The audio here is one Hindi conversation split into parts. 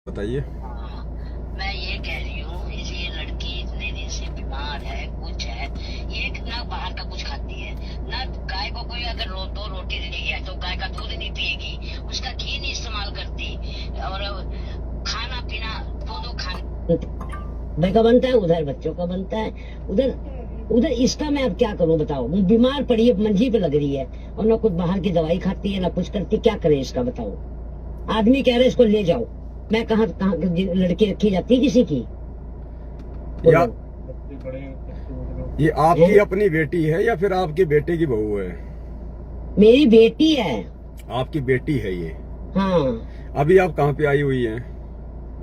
बताइए। हाँ, मैं ये कह रही हूँ ये लड़की इतने दिन से बीमार है, कुछ है, ये ना बाहर का कुछ खाती है, ना गाय को कोई अगर दो रोटी दे दिया तो गाय का दूध नहीं पिएगी, उसका घी नहीं इस्तेमाल करती, और खाना पीना दो खाना भाई का बनता है, उधर बच्चों का बनता है, उधर उधर इसका मैं अब क्या करूं बताओ। वो बीमार पड़ी है, मंजी पे लग रही है और ना कुछ बाहर की दवाई खाती है ना कुछ करती, क्या करे इसका बताओ। आदमी कह रहे इसको ले जाओ, मैं कहाँ कहाँ लड़की रखी जाती है किसी की। या ये आपकी अपनी बेटी है या फिर आपके बेटे की बहू है? मेरी बेटी है। आपकी बेटी है ये? हाँ। अभी आप कहाँ पे आई हुई हैं?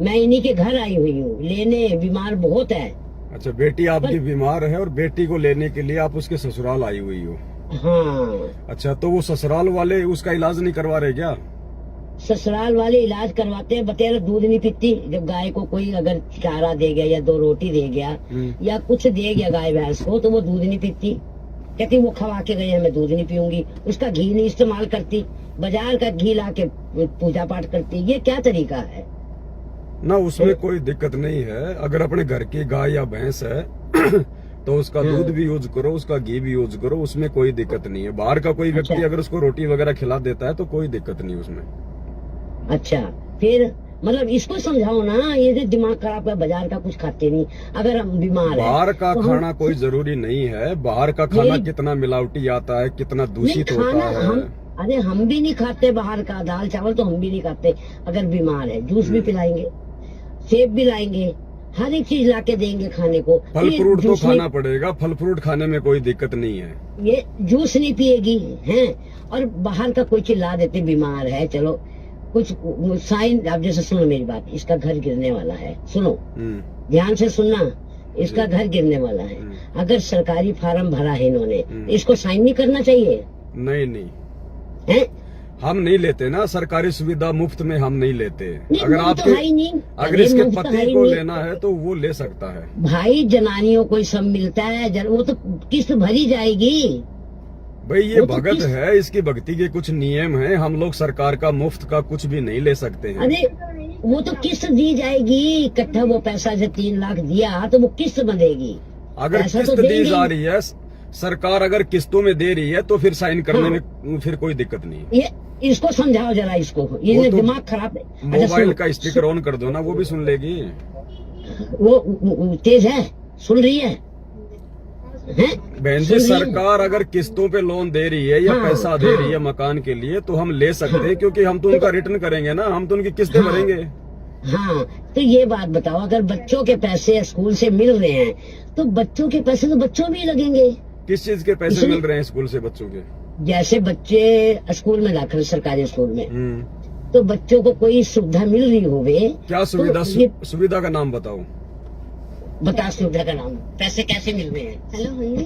मैं इन्हीं के घर आई हुई हूँ लेने, बीमार बहुत है। अच्छा, बेटी आपकी बीमार है और बेटी को लेने के लिए आप उसके ससुराल आई हुई हो? हाँ। अच्छा, तो वो ससुराल वाले उसका इलाज नहीं करवा रहे क्या? ससुराल वाले इलाज करवाते हैं, बतेरा दूध नहीं पीती। जब गाय को कोई अगर चारा दे गया या 2 रोटी दे गया या कुछ दे गया गाय भैंस को, तो वो दूध नहीं पीती। कहती वो खवा के गए हैं, मैं दूध नहीं पीऊंगी। उसका घी नहीं इस्तेमाल करती, बाजार का घी ला के पूजा पाठ करती। ये क्या तरीका है ना, उसमें कोई दिक्कत नहीं है। अगर अपने घर की गाय या भैंस है तो उसका दूध भी यूज करो, उसका घी भी यूज करो, उसमें कोई दिक्कत नहीं है। बाहर का कोई व्यक्ति अगर उसको रोटी वगैरह खिला देता है तो कोई दिक्कत नहीं उसमें। अच्छा, फिर मतलब इसको समझाओ ना, ये जो दिमाग खराब है, बाजार का कुछ खाते नहीं। अगर हम बीमार है, बाहर का तो खाना कोई जरूरी नहीं है। बाहर का खाना कितना मिलावटी आता है, कितना दूषित होता है। अरे हम भी नहीं खाते बाहर का, दाल चावल तो हम भी नहीं खाते। अगर बीमार है जूस भी पिलाएंगे, सेब भी लाएंगे, हर एक चीज लाके देंगे खाने को। फल फ्रूट तो खाना पड़ेगा, फल फ्रूट खाने में कोई दिक्कत नहीं है। ये जूस नहीं पिएगी हैं, और बाहर का कोई चीज ला देते। बीमार है, चलो कुछ साइन। आप जैसे सुनो मेरी बात, इसका घर गिरने वाला है, सुनो ध्यान से सुनना। इसका घर गिरने वाला है। अगर सरकारी फार्म भरा है इन्होंने, इसको साइन नहीं करना चाहिए? नहीं है? हम नहीं लेते ना सरकारी सुविधा, मुफ्त में हम नहीं लेते। नहीं, अगर आपके अगर इसके पति को लेना है तो वो ले सकता है। भाई जनानियों को सब मिलता है, वो तो किस्त भरी जाएगी। भाई ये भगत है, इसकी भक्ति के कुछ नियम हैं। हम लोग सरकार का मुफ्त का कुछ भी नहीं ले सकते हैं। अरे वो तो किस्त दी जाएगी इकट्ठा। वो पैसा जो 3 लाख दिया तो वो किस्त बंधेगी। अगर किस्त दी जा रही है, सरकार अगर किस्तों में दे रही है तो फिर साइन करने में फिर कोई दिक्कत नहीं है। ये इसको समझाओ जरा, इसको ये दिमाग खराब है। मोबाइल का स्पीकर ऑन कर दो ना, वो भी सुन लेगी। वो तेज है, सुन रही है। बहन जी, सरकार अगर किस्तों पे लोन दे रही है या पैसा दे रही है मकान के लिए तो हम ले सकते हैं, क्योंकि हम तो उनका रिटर्न करेंगे ना, हम तो उनकी किस्तें भरेंगे। हाँ, तो ये बात बताओ, अगर बच्चों के पैसे स्कूल से मिल रहे हैं तो बच्चों के पैसे तो बच्चों में ही लगेंगे। किस चीज के पैसे मिल रहे हैं स्कूल से बच्चों के? जैसे बच्चे स्कूल में दाखिल, सरकारी स्कूल में, तो बच्चों को कोई सुविधा मिल रही होवे। क्या सुविधा? तो सुविधा का नाम बताओ। बता सुविधा का नाम, पैसे कैसे मिल रहे हैं? हेलो हाँ जी।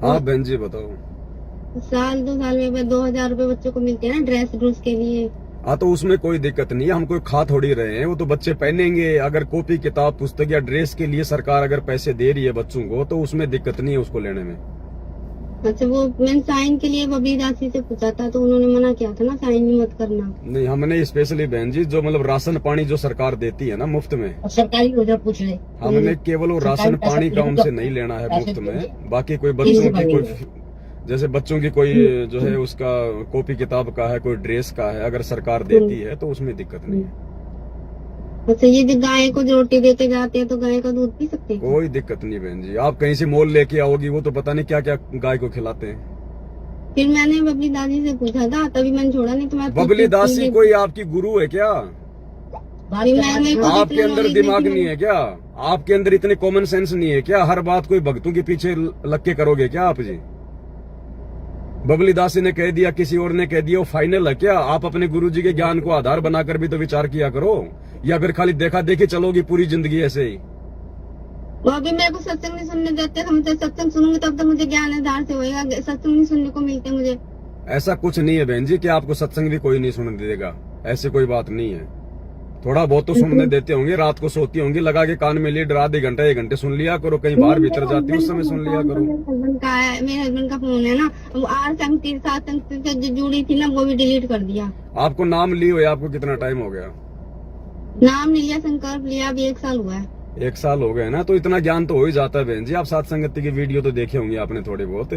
हाँ बहन जी बताओ। साल 2 साल में 2000 रूपए बच्चों को मिलते हैं ना ड्रेस के लिए। हाँ, तो उसमें कोई दिक्कत नहीं है। हम कोई खा थोड़ी रहे हैं, वो तो बच्चे पहनेंगे। अगर कॉपी किताब पुस्तक या ड्रेस के लिए सरकार अगर पैसे दे रही है बच्चों को तो उसमें दिक्कत नहीं है उसको लेने में। अच्छा, वो मैंने साइन के लिए बबली दासी से पूछा था तो उन्होंने मना किया था ना, साइन भी मत करना। नहीं, हमने स्पेशली बहन जी जो मतलब राशन पानी जो सरकार देती है ना मुफ्त में, सरकारी योजना पूछ ले। हमने केवल वो राशन पानी का उनसे नहीं लेना है मुफ्त में। बाकी कोई बच्चों की कोई, जैसे बच्चों की कोई जो है उसका कॉपी किताब का है, कोई ड्रेस का है, अगर सरकार देती है तो उसमें दिक्कत नहीं है। अच्छा, ये जो गाय को जो रोटी देके जाते हैं तो गाय का दूध पी सकते हैं? कोई दिक्कत नहीं बहन जी। आप कहीं से मोल लेके आओगी, वो तो पता नहीं क्या क्या गाय को खिलाते हैं। फिर मैंने बबली दादी से पूछा था, तभी मैंने छोड़ा, नहीं तो मैं। बबली दासी कोई आपकी गुरु है क्या? आपके अंदर दिमाग नहीं है क्या? आपके अंदर इतने कॉमन सेंस नहीं है क्या? हर बात कोई भक्तों के पीछे लग के करोगे क्या आप जी? बबली दासी ने कह दिया, किसी और ने कह दिया, वो फाइनल है क्या? आप अपने गुरुजी के ज्ञान को आधार बनाकर भी तो विचार किया करो, या फिर खाली देखा देखी चलोगी पूरी जिंदगी ऐसे ही? वो अभी मेरे को सत्संग नहीं सुनने देते। हम तो सत्संग सुनूंगी तब तो मुझे ज्ञान आधार से होएगा, सत्संग नहीं सुनने को मिलते मुझे। ऐसा कुछ नहीं है बहन जी कि आपको सत्संग भी कोई नहीं सुनने देगा, ऐसी कोई बात नहीं है। थोड़ा बहुत तो सुनने देते होंगे, रात को सोती होंगी लगा के कान में लीड, आधे घंटे 1 घंटे सुन लिया करो। कहीं बाहर भीतर जाती है उस समय सुन लिया करो। मेरे हस्बैंड का फोन है ना, वो 8 संगति 7 संगति से जो जुड़ी थी ना वो भी डिलीट कर दिया। आपको नाम ली हुई आपको कितना टाइम हो गया? नाम नहीं लिया, संकल्प लिया, अभी 1 साल हुआ है। 1 साल हो गए ना, तो इतना ज्ञान तो हो ही जाता है बहन जी। आप सात संगति की वीडियो तो देखे होंगे आपने थोड़े बहुत,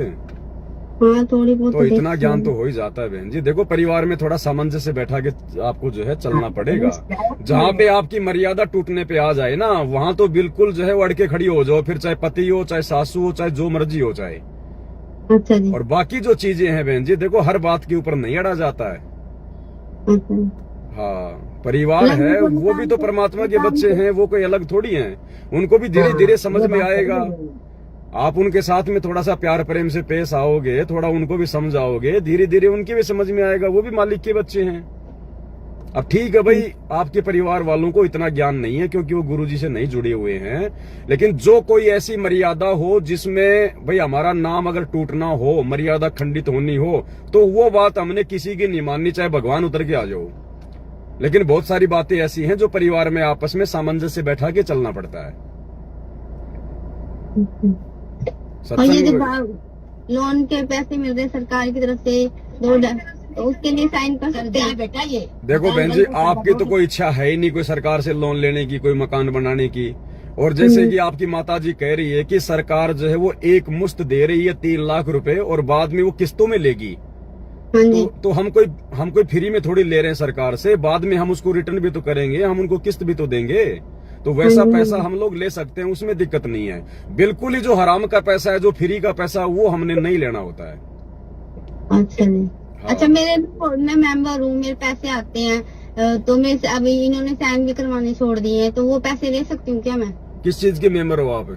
हाँ थोड़ी बहुत तो इतना देखी ज्ञान है। तो हो ही जाता है बहन जी। देखो, परिवार में थोड़ा सामंजस्य से बैठा के आपको जो है चलना पड़ेगा। जहाँ पे आपकी मर्यादा टूटने पे आ जाए ना, वहाँ तो बिल्कुल जो है वो अड़के खड़ी हो जाओ, फिर चाहे पति हो, चाहे सासू हो, चाहे जो मर्जी हो चाहे। अच्छा जी। और बाकी जो चीजें हैं बहन जी, देखो हर बात के ऊपर नहीं अड़ा जाता है। अच्छा। हाँ, परिवार है, वो भी तो परमात्मा के बच्चे हैं, वो कोई अलग थोड़ी हैं। उनको भी धीरे धीरे समझ में आएगा। आप उनके साथ में थोड़ा सा प्यार प्रेम से पेश आओगे, थोड़ा उनको भी समझाओगे, धीरे धीरे उनकी भी समझ में आएगा। वो भी मालिक के बच्चे हैं। अब ठीक है भाई, आपके परिवार वालों को इतना ज्ञान नहीं है क्योंकि वो गुरुजी से नहीं जुड़े हुए हैं, लेकिन जो कोई ऐसी मर्यादा हो जिसमें भाई हमारा नाम अगर टूटना हो, मर्यादा खंडित होनी हो, तो वो बात हमने किसी की नहीं माननी, चाहे भगवान उतर के आ जाओ। लेकिन बहुत सारी बातें ऐसी हैं जो परिवार में आपस में सामंजस्य बैठा के चलना पड़ता है। और ये जो सत्संग लोन के पैसे मिल रहे हैं सरकार की तरफ से, तो उसके लिए साइन कर सकते हैं बेटा ये देखो बहन जी, आपकी तो कोई इच्छा है ही नहीं कोई सरकार से लोन लेने की, कोई मकान बनाने की। और जैसे कि आपकी माता जी कह रही है कि सरकार जो है वो एक मुश्त दे रही है 3 लाख रुपए, और बाद में वो किस्तों में लेगी। हाँ जी। तो हम कोई फ्री में थोड़ी ले रहे हैं सरकार से, बाद में हम उसको रिटर्न भी तो करेंगे, हम उनको किस्त भी तो देंगे। तो वैसा पैसा हम लोग ले सकते हैं, उसमें दिक्कत नहीं है। बिल्कुल ही जो हराम का पैसा है, जो फ्री का पैसा, वो हमने नहीं लेना होता है। अच्छा जी। हाँ। अच्छा, मैं मेंबर हूँ, मेरे पैसे आते हैं, तो मैं अभी इन्होंने साइन भी करवाने छोड़ दिए हैं, तो वो पैसे ले सकती हूँ क्या मैं? किस चीज के मेंबर हो आप?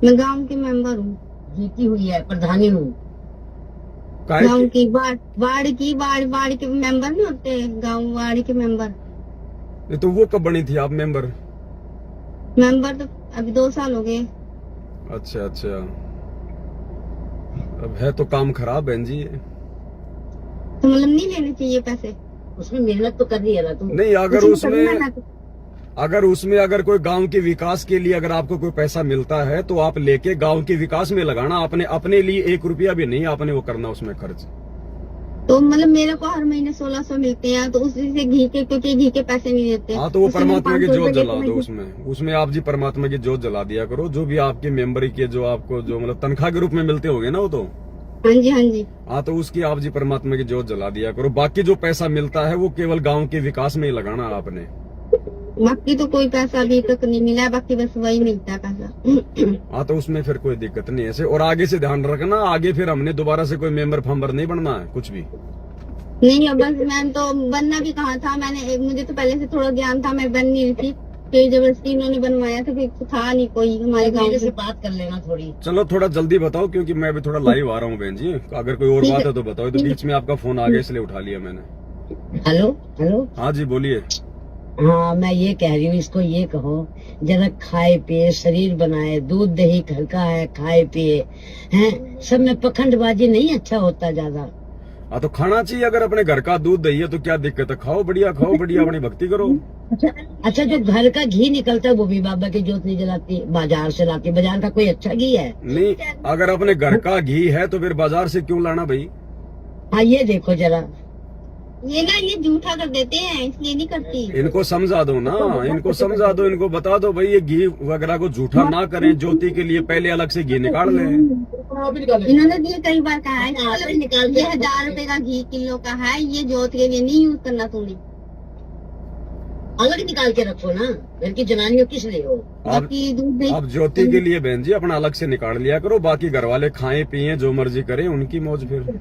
मैं गांव के मेंबर हूँ, जीती हुई है, प्रधानी हूँ। काहे गांव की? की वार्ड के मेंबर नहीं होते, गांव वार्ड के मेंबर। नहीं, तो वो कब बनी थी आप मेंबर? तो अभी 2 साल हो गए। अच्छा अच्छा, अब है तो काम खराब बहन जी। तो मतलब नहीं लेने चाहिए पैसे? उसमें मेहनत तो कर रही है ना तुम। नहीं, अगर उसमें उसमें करना है अगर कोई गांव के विकास के लिए अगर आपको कोई पैसा मिलता है, तो आप लेके गांव के विकास में लगाना। अपने लिए 1 रुपया भी नहीं आपने वो करना उसमें खर्च। तो मतलब मेरे को हर महीने 1600 मिलते हैं, तो उसी से घी के, क्योंकि घी के पैसे नहीं देते। हाँ, तो वो उससे मैं परमात्मा की 500 जोत रुपए जला लेके दो मैं- उसमें आप जी परमात्मा की जोत जला दिया करो। जो भी आपके मेंबरी के जो आपको जो मतलब तनख्वाह के रूप में मिलते होंगे ना, वो तो हाँ जी हाँ जी। हाँ, तो उसकी आप जी परमात्मा की जोत जला दिया करो। बाकी जो पैसा मिलता है वो केवल गांव के विकास में ही लगाना आपने। बाकी तो कोई पैसा अभी तक नहीं मिला है, बाकी बस वही मिलता है पैसा। हाँ, तो उसमें फिर कोई दिक्कत नहीं है ऐसे। और आगे से ध्यान रखना, आगे फिर हमने दोबारा से कोई मेंबर फंबर नहीं बनना है कुछ भी। नहीं, अब बस मैं तो बनना भी कहाँ था, मुझे तो पहले से थोड़ा ज्ञान था, मैं बन नहीं रही थी, फिर जबरदस्ती इन्होंने बनवाया था, फिर था नहीं कोई हमारे गाँव मेरे से। से बात कर लेना थोड़ी। चलो थोड़ा जल्दी बताओ, क्योंकि मैं भी थोड़ा लाइव आ रहा हूँ बहन जी। अगर कोई और ठीक बात है। है तो बताओ। तो बीच में आपका फोन आ गया इसलिए उठा लिया मैंने। हेलो। हाँ जी, बोलिए। हाँ, मैं ये कह रही हूँ, इसको ये कहो जरा खाए पिए, शरीर बनाए, दूध दही घर का है, खाए पिए हैं। सब में पखंडबाजी नहीं अच्छा होता ज्यादा। हाँ, तो खाना चाहिए। अगर अपने घर का दूध दही है तो क्या दिक्कत है? खाओ बढ़िया, अपनी भक्ति करो। अच्छा, जो घर का घी निकलता है वो भी बाबा की जोत नहीं जलाती, बाजार से लाती। बाजार का कोई अच्छा घी है? नहीं, अगर अपने घर का घी है तो फिर बाजार से क्यों लाना भाई? हाँ, ये देखो जरा। ये झूठा कर देते हैं, इसलिए नहीं करती। इनको समझा दो ना, इनको समझा दो, इनको बता दो भाई ये घी वगैरह को झूठा ना करें। ज्योति के लिए पहले अलग से घी निकाल लें। इन्होंने भी कई बार कहा है, ये 1000 रुपए का घी किलो का है, ये जोत के लिए नहीं यूज करना तूने। अलग निकाल के रखो ना, घर की जनानियों किस लिए हो? बाकी दूध दही अब ज्योति के लिए बहन जी अपना अलग से निकाल लिया करो। बाकी घर वाले खाएं पिए जो मर्जी करें, उनकी मौज फिर।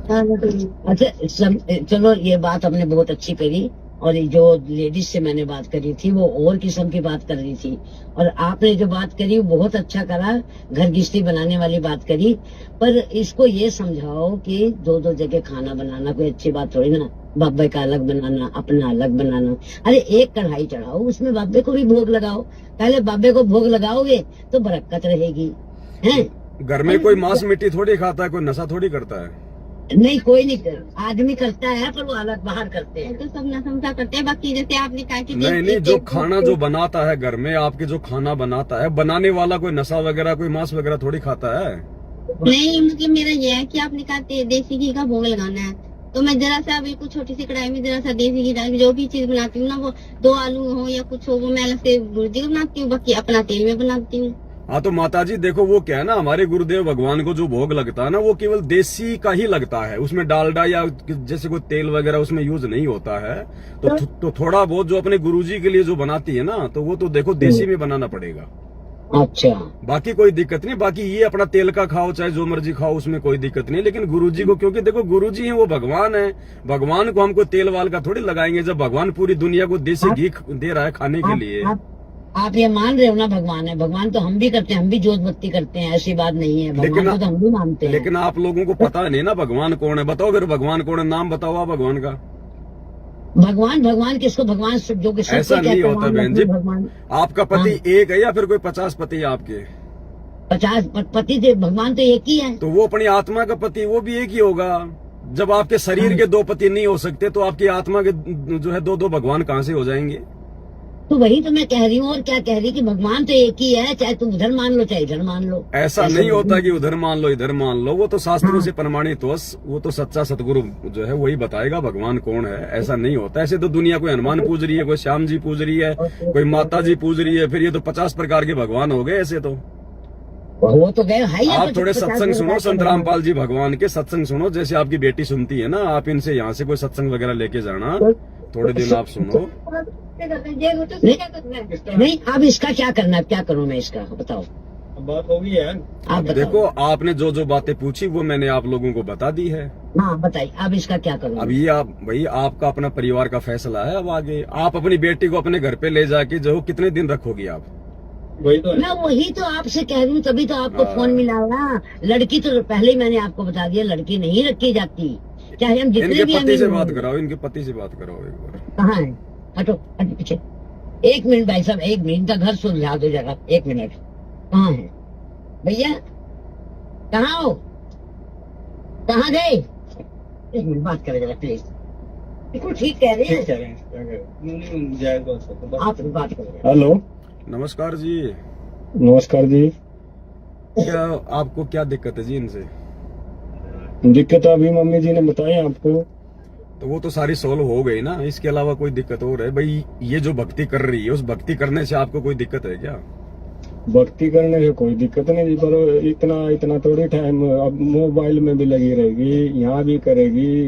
अच्छा, चलो ये बात हमने बहुत अच्छी करी। और जो लेडीज से मैंने बात करी थी वो और किस्म की बात कर रही थी, और आपने जो बात करी वो बहुत अच्छा करा, घर गृहस्थी बनाने वाली बात करी। पर इसको ये समझाओ कि 2-2 जगह खाना बनाना कोई अच्छी बात थोड़ी ना। बाबे का अलग बनाना, अपना अलग बनाना। अरे एक कढ़ाई चढ़ाओ, उसमें बाबे को भी भोग लगाओ। पहले बाबे को भोग लगाओगे तो बरकत रहेगी। हैं? घर में कोई मांस मिट्टी थोड़ी खाता है, कोई नशा थोड़ी करता है। नहीं, कोई नहीं आदमी करता है, पर वो अलग बाहर करते हैं। तो सब नशा करते हैं। बाकी जैसे आपने कहा कि नहीं, जो खाना जो बनाता है घर में, आपके जो खाना बनाता है, बनाने वाला कोई नशा वगैरह, कोई मांस वगैरह थोड़ी खाता है। नहीं, मतलब मेरा ये है कि आपने कहा देसी घी का भोग लगाना है, तो मैं जरा सा बिल्कुल छोटी सी कढ़ाई में जरा सा देसी घी डाल के जो भी चीज बनाती हूँ ना, वो 2 आलू हो या कुछ हो, वो मैं अलग से भुर्जी बनाती हूँ, बाकी अपना तेल में बनाती हूँ। हाँ तो माताजी देखो वो क्या है ना, हमारे गुरुदेव भगवान को जो भोग लगता है ना वो केवल देसी का ही लगता है, उसमें डालडा या जैसे कोई तेल वगैरह उसमें यूज नहीं होता है। तो थोड़ा बहुत जो अपने गुरुजी के लिए जो बनाती है ना, तो वो तो देखो देसी में बनाना पड़ेगा। अच्छा, बाकी कोई दिक्कत नहीं, बाकी ये अपना तेल का खाओ चाहे जो मर्जी खाओ, उसमें कोई दिक्कत नहीं। लेकिन गुरुजी को, क्योंकि देखो गुरुजी हैं, वो भगवान है, भगवान को हमको तेल वाल का थोड़ी लगाएंगे, जब भगवान पूरी दुनिया को देसी घी दे रहा है खाने के लिए। आप ये मान रहे हो ना भगवान है, भगवान तो हम भी करते हैं, हम भी जोत बत्ती करते हैं, ऐसी बात नहीं है, भगवान को तो हम भी मानते हैं। लेकिन आप लोगों को पता नहीं ना भगवान कौन है। बताओ फिर भगवान कौन है, नाम बताओ आप भगवान का। भगवान किसको भगवान जो कि ऐसा नहीं होता बहन जी। भगवान आपका पति एक है या फिर कोई 50 पति है आपके? 50 पति थे, भगवान तो एक ही है। तो वो अपनी आत्मा का पति वो भी एक ही होगा। जब आपके शरीर के 2 पति नहीं हो सकते तो आपकी आत्मा के जो है 2 भगवान कहाँ से हो जाएंगे? तो वही तो मैं कह रही हूँ, और क्या कह रही कि भगवान तो एक ही है, चाहे तुम उधर मान लो चाहे इधर मान लो। ऐसा नहीं होता कि उधर मान लो इधर मान लो, वो तो शास्त्रों से प्रमाणित हो, वो तो सच्चा सतगुरु जो है वही बताएगा भगवान कौन है। ऐसा नहीं होता। ऐसे तो दुनिया कोई हनुमान पूज रही है, कोई श्याम जी पूज रही है, कोई माता जी पूज रही है, फिर ये तो 50 प्रकार के भगवान हो गए ऐसे तो। वो तो गए है। आप थोड़े सत्संग सुनो, संत रामपाल जी भगवान के सत्संग सुनो, जैसे आपकी बेटी सुनती है ना, आप इनसे यहाँ से कोई सत्संग वगैरह लेके जाना, थोड़े दिन आप सुनो। नहीं, अब इसका क्या करना है, क्या करूँ मैं इसका, बताओ। बात होगी है। आप बताओ। देखो आपने जो बातें पूछी वो मैंने आप लोगों को बता दी है। हाँ बताइए, अब इसका क्या करूँ। अब ये आप भाई आपका अपना परिवार का फैसला है। अब आगे आप अपनी बेटी को अपने घर पे ले जाके जो कितने दिन रखोगी आप? वही तो है। मैं वही तो आपसे कह रही हूँ, तभी तो आपको फोन मिला ना। लड़की तो पहले ही मैंने आपको बता दिया, लड़की नहीं रखी जाती, चाहे हम जितने इनके भी पति से अमीर बात हों। कराओ, इनके पति से बात कराओ एक बार। कहाँ है? हटो हटो पीछे। 1 मिनट भाई साहब, 1 मिनट, इनका घर सुलझा दो जरा, 1 मिनट। कहाँ है भैया, कहाँ हो, कहाँ गए? 1 मिनट बात करें जरा प्लीज। बिल्कुल ठीक कह रहे ठीक हैं कह रहे हैं, जायज बात है। आप, बात करें। हेलो, नमस्कार जी। नमस्कार जी। क्या आपको क्या दिक्कत है जी इनसे? दिक्कत अभी मम्मी जी ने बताई आपको। तो वो तो सारी सोल्व हो गई ना, इसके अलावा कोई दिक्कत और है? भाई ये जो भक्ति कर रही है, उस भक्ति करने से आपको कोई दिक्कत है क्या? भक्ति करने से कोई दिक्कत नहीं जी, पर इतना थोड़ी टाइम अब मोबाइल में भी लगी रहेगी, यहाँ भी करेगी,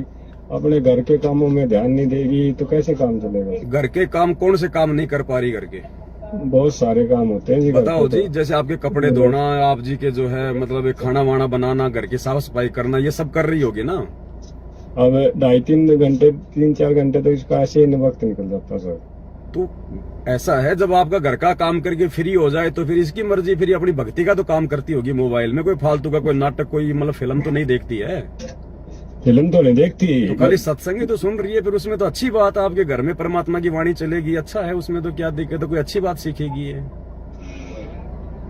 अपने घर के कामों में ध्यान नहीं देगी, तो कैसे काम चलेगा? घर के काम कौन से काम नहीं कर पा रही? घर के बहुत सारे काम होते हैं जी। घर बताओ पे जी, तो। जैसे आपके कपड़े धोना, आप जी के जो है मतलब खाना वाना बनाना, घर की साफ सफाई करना, ये सब कर रही होगी ना? अब 2.5-3 घंटे 3-4 घंटे तो इसका ऐसे ही वक्त निकल जाता सर। तो ऐसा है, जब आपका घर का काम करके फ्री हो जाए तो फिर इसकी मर्जी, फिर ये अपनी भक्ति का तो काम करती होगी मोबाइल में। कोई फालतू का कोई नाटक, कोई मतलब फिल्म तो नहीं देखती है? फिल्म तो नहीं देखती, तो खाली सत्संग ही तो सुन रही है, फिर उसमें तो अच्छी बात है, आपके घर में परमात्मा की वाणी चलेगी, अच्छा है, उसमें तो क्या दिक्कत है, कोई अच्छी बात सीखेगी है।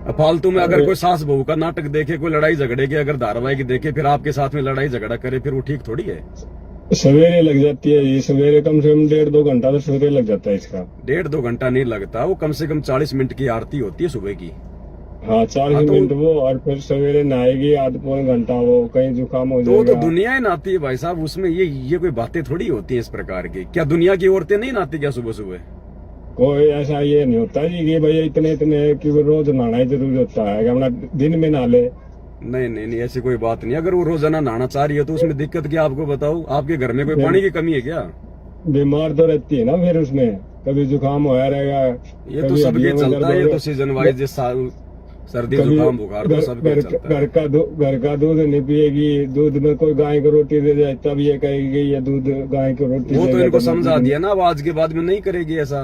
अब फालतू में अगर कोई सास बहू का नाटक देखे, कोई लड़ाई झगड़े के अगर धारावाहिक देखे, फिर आपके साथ में लड़ाई झगड़ा करे, फिर वो ठीक थोड़ी है। सवेरे लग जाती है ये, सवेरे कम से कम 1.5-2 घंटा तो सवेरे लग जाता है इसका। 1.5-2 घंटा नहीं लगता, वो कम से कम 40 मिनट की आरती होती है सुबह की। हाँ 40 तो- मिनट वो, और फिर सवेरे नहाएगी 1.5-पौन घंटा, वो कहीं जुकाम हो तो वो तो जाएगा। दुनिया ही नहाती है भाई साहब, उसमें ये कोई बातें थोड़ी होती है इस प्रकार की। क्या दुनिया की औरतें नहीं नहाती क्या सुबह सुबह? कोई ऐसा ये नहीं होता जी कि भैया इतने कि वो रोज नहाना ही जरूरी होता है कि अपना दिन में नहा ले। नहीं, ऐसी कोई बात नहीं। अगर वो रोजाना नहाना चाह रही है तो उसमें दिक्कत क्या? आपको बताओ, आपके घर में कोई पानी की कमी है क्या? बीमार तो रहती है ना फिर उसमें, कभी जुकाम होया रहेगा। ये तो कभी सबके हड्डियों में चलता दर्द है, ये हो तो सीजन वाइज, सर्दी कभी जुकाम बुखार तो सबके चलता है। घर का दूध नहीं पिएगी, दूध में कोई गाय को रोटी दे जाए तब ये कहेगी ये दूध गाय को रोटी वो तो देगा इनको तो समझा दिया ना, अब आज के बाद में नहीं करेगी ऐसा।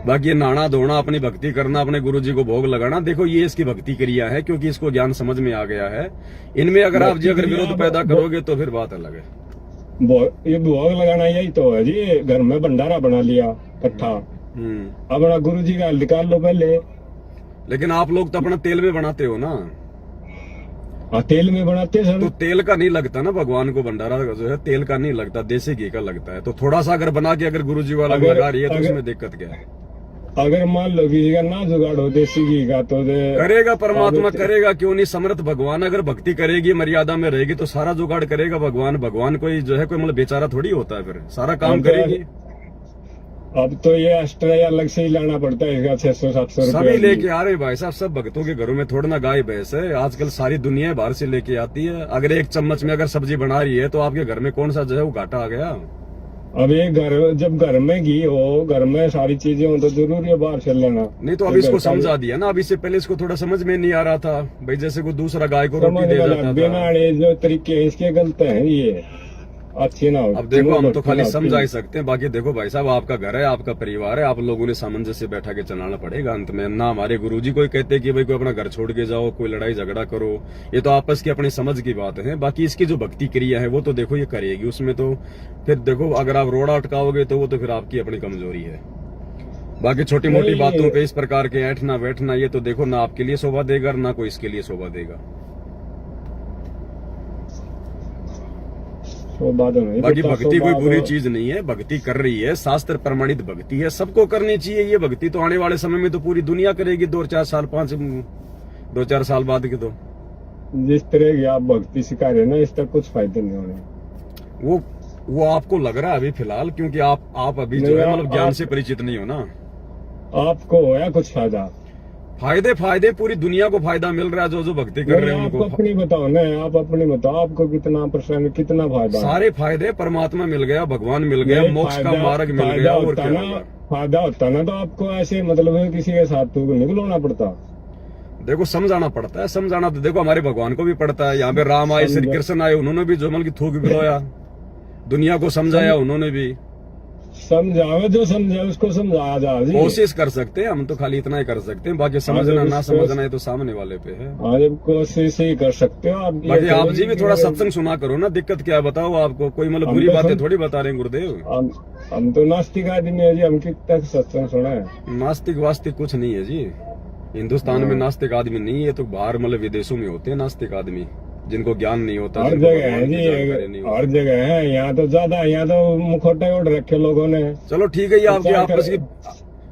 बाकी ये नहाना धोना, अपनी भक्ति करना, अपने गुरु जी को भोग लगाना, देखो ये इसकी भक्ति क्रिया है, क्योंकि इसको ज्ञान समझ में आ गया है। इनमें अगर आप जी अगर विरोध पैदा करोगे तो फिर बात अलग है। ये भोग लगाना यही तो है जी, घर में भंडारा बना लिया इकट्ठा, अपना गुरु जी का निकाल लो पहले। लेकिन आप लोग तो अपना तेल में बनाते हो ना? हाँ तेल में बनाते सर। तो तेल का नहीं लगता ना भगवान को, भंडारा जो है तेल का नहीं लगता, देसी घी का लगता है। तो थोड़ा सा अगर बना के अगर गुरुजी वाला लगा रही है तो उसमें दिक्कत क्या है? अगर मान लो किसी का ना जुगाड़ हो देसी घी का तो करेगा परमात्मा, करेगा क्यों नहीं। समर्थ भगवान अगर भक्ति करेगी, मर्यादा में रहेगी तो सारा जुगाड़ करेगा भगवान। भगवान कोई जो है कोई मतलब बेचारा थोड़ी होता है, फिर सारा काम करेगी। अब तो ये एक्स्ट्रा अलग से ही लाना पड़ता है इसका 600-700 सभी रुपया। लेके आ रहे भाई साहब, सब भक्तों के घरों में थोड़ा ना गाय भैंस है। आजकल सारी दुनिया बाहर से लेके आती है। अगर एक चम्मच में अगर सब्जी बना रही है तो आपके घर में कौन सा जो है वो घाटा आ गया। अब ये घर, जब घर में घी हो, घर में सारी चीजें हो तो जरूरी है बाहर से लेना। नहीं तो अब इसको समझा दिया ना। अब इससे पहले इसको थोड़ा समझ में नहीं आ रहा था भाई, जैसे कोई दूसरा गाय को रोटी दे जाता था। बिना जो तरीके हैं इसके गलत है ये, अच्छी ना हो। अब देखो हम तो खाली समझा ही सकते हैं, बाकी देखो भाई साहब आपका घर है, आपका परिवार है, आप लोगों ने सामंजस्य बैठा के चलाना पड़ेगा। अंत में ना हमारे गुरुजी कोई कहते कि भाई कोई अपना घर छोड़ के जाओ, कोई लड़ाई झगड़ा करो, ये तो आपस की अपनी समझ की बात है। बाकी इसकी जो भक्ति क्रिया है वो तो देखो ये करेगी, उसमें तो फिर देखो अगर आप रोड़ा अटकाओगे तो वो तो फिर आपकी अपनी कमजोरी है। बाकी छोटी मोटी बातों पे इस प्रकार के ऐठना बैठना ये तो देखो ना आपके लिए शोभा देगा ना कोई इसके लिए शोभा देगा। बाकी भक्ति कोई बुरी चीज नहीं है, भक्ति कर रही है, शास्त्र प्रमाणित भक्ति है, सबको करनी चाहिए ये भक्ति। तो आने वाले समय में तो पूरी दुनिया करेगी 2-4 साल 2-4 साल बाद के। तो जिस तरह की आप भक्ति सिखा रहे ना इसका कुछ फायदा नहीं होने। वो आपको लग रहा है अभी फिलहाल, क्योंकि आप अभी जो है मतलब ज्ञान से परिचित नहीं हो ना। आपको होया कुछ फायदे पूरी दुनिया को फायदा मिल रहा है जो भक्ति कर रहे हैं उनको। अपनी बताओ ना, आप अपनी बताओ आपको कितना % कितना फायदा। सारे फायदे परमात्मा मिल गया, भगवान मिल गया, मोक्ष का मार्ग मिल गया। और क्या फायदा होता ना तो आपको ऐसे मतलब किसी के साथ तो नहीं बुलाना पड़ता। देखो समझाना पड़ता है, समझाना तो देखो हमारे भगवान को भी पड़ता है। यहाँ पे राम आए, श्री कृष्ण आए, उन्होंने भी जो मतलब थूक बिलोया, दुनिया को समझाया उन्होंने भी। समझावे जो समझे उसको समझाया जा। कोशिश कर सकते हैं हम तो, खाली इतना ही कर सकते हैं। बाकी समझना ना समझना है तो सामने वाले पे है। कोशिश ही कर सकते हो आप। बाकी आप जी भी थोड़ा सत्संग सुना करो ना, दिक्कत क्या है बताओ आपको। कोई मतलब बुरी बातें थोड़ी बता रहे हैं गुरुदेव। हम तो नास्तिक आदमी है जी, हम कितना सत्संग सुना है। नास्तिक वास्तिक कुछ नहीं है जी, हिंदुस्तान में नास्तिक आदमी नहीं है। तो बाहर मतलब विदेशों में होते हैं नास्तिक आदमी, जिनको ज्ञान नहीं होता। हर जगह है जी, हर जगह है। यहाँ तो ज्यादा, यहाँ तो मुखौटे ओढ़ रखे लोगों ने। चलो ठीक है, ये आपकी आपस की।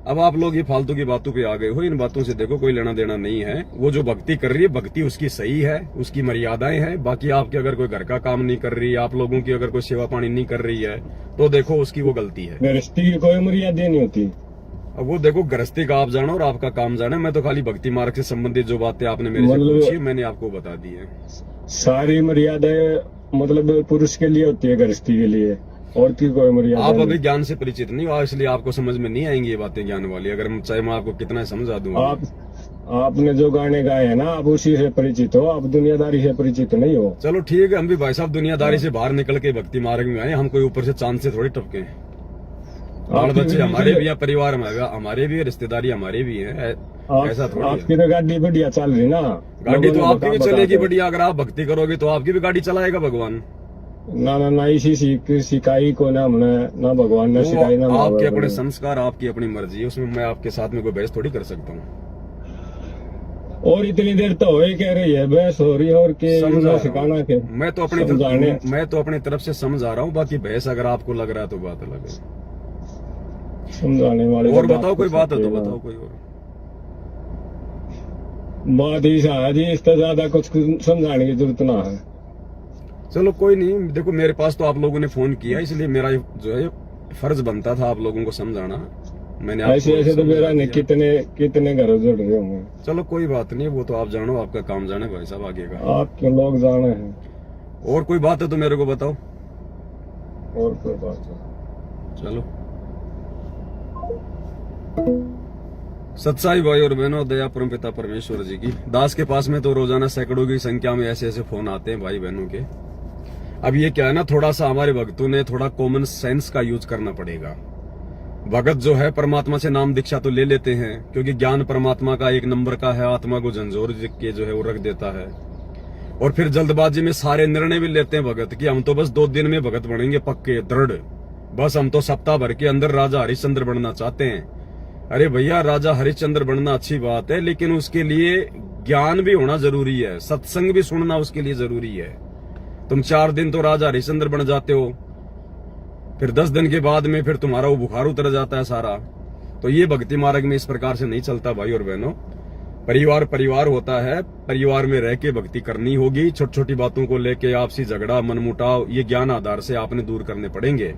अब आप लोग ये फालतू की बातों पे आ गए हो, इन बातों से देखो कोई लेना देना नहीं है। वो जो भक्ति कर रही है, भक्ति उसकी सही है, उसकी मर्यादाएं हैं। बाकी आपके अगर कोई घर का काम नहीं कर रही है, आप लोगों की अगर कोई सेवा पानी नहीं कर रही है तो देखो उसकी वो गलती है। गृहस्थी की कोई मर्यादा नहीं होती। अब वो देखो गृहस्थी का आप जानो और आपका काम जाने। मैं तो खाली भक्ति मार्ग से संबंधित जो बातें आपने मेरे से पूछी मैंने आपको बता दी है। सारी मर्यादाएं मतलब पुरुष के लिए होती है, गृहस्थी के लिए, और की कोई मर्यादा। आप अभी ज्ञान से परिचित नहीं हो, इसलिए आपको समझ में नहीं आएंगी ये बातें ज्ञान वाली। अगर चाहे मैं आपको कितना समझा दूं। आपने जो गाने गाए हैं ना, आप उसी से परिचित हो, आप दुनियादारी से परिचित नहीं हो। चलो ठीक है, हम भी भाई साहब दुनियादारी से बाहर निकल के भक्ति मार्ग में आए। हम कोई ऊपर से चांद से थोड़ी टपके हैं। बाल बच्चे हमारे भी है, परिवार में हमारे भी है, रिश्तेदारी हमारे भी है, ऐसा थोड़ी है। आपकी तो गाड़ी बढ़िया चल रही ना। गाड़ी तो आपकी भी चलेगी बढ़िया। अगर आप भक्ति करोगे तो आपकी भी गाड़ी चलाएगा भगवान। ना इसी सिखाई को ना हमने, ना भगवान ने सिखाई ना। आपके अपने संस्कार, आपकी अपनी मर्जी है, उसमें मैं आपके साथ में कोई बहस थोड़ी कर सकता हूँ। और इतनी देर तो हो ही कह रही है, बहस हो रही है और सिखाना के। मैं तो अपनी तरफ से समझा रहा हूँ। बाकी बहस अगर आपको लग रहा है तो बात अलग है। समझाने वाले और बताओ कोई बात है तो बताओ कोई और बात। ही जी इससे ज्यादा कुछ समझाने की जरूरत ना है। चलो कोई नहीं, देखो मेरे पास तो आप लोगों ने फोन किया, इसलिए मेरा जो है फर्ज बनता था आप लोगों को समझाना। मैंने ऐसे तो मेरा नहीं, कितने घर जुड़ रहे होंगे। चलो कोई बात नहीं, वो तो आप जानो, आपका काम जाने भाई साहब आगे का। आपके लोग जाने हैं। और कोई बात है तो मेरे को बताओ। और कोई बात है चलो। सत्साई भाई और बहनों, दया परम पिता परमेश्वर जी की। दास के पास में तो रोजाना सैकड़ों की संख्या में ऐसे फोन आते हैं भाई बहनों के। अब ये क्या है ना, थोड़ा सा हमारे भक्तों ने थोड़ा कॉमन सेंस का यूज करना पड़ेगा। भगत जो है परमात्मा से नाम दीक्षा तो ले लेते हैं, क्योंकि ज्ञान परमात्मा का एक नंबर का है, आत्मा को झंझोर के जो है वो रख देता है। और फिर जल्दबाजी में सारे निर्णय भी लेते हैं भगत कि हम तो बस 2 दिन में भगत बनेंगे पक्के दृढ़, बस हम तो सप्ताह भर के अंदर राजा हरिश्चंद्र बनना चाहते हैं। अरे भैया, राजा हरिश्चंद्र बनना अच्छी बात है, लेकिन उसके लिए ज्ञान भी होना जरूरी है, सत्संग भी सुनना उसके लिए जरूरी है। तुम 4 दिन तो राजा हरिश्चंद्र बन जाते हो, फिर 10 दिन के बाद में फिर तुम्हारा वो बुखार उतर जाता है सारा, तो ये भक्ति मार्ग में इस प्रकार से नहीं चलता भाई और बहनों। परिवार परिवार होता है, परिवार में रह के भक्ति करनी होगी। छोटी छोटी बातों को लेके आपसी झगड़ा मनमुटाव ये ज्ञान आधार से आपने दूर करने पड़ेंगे।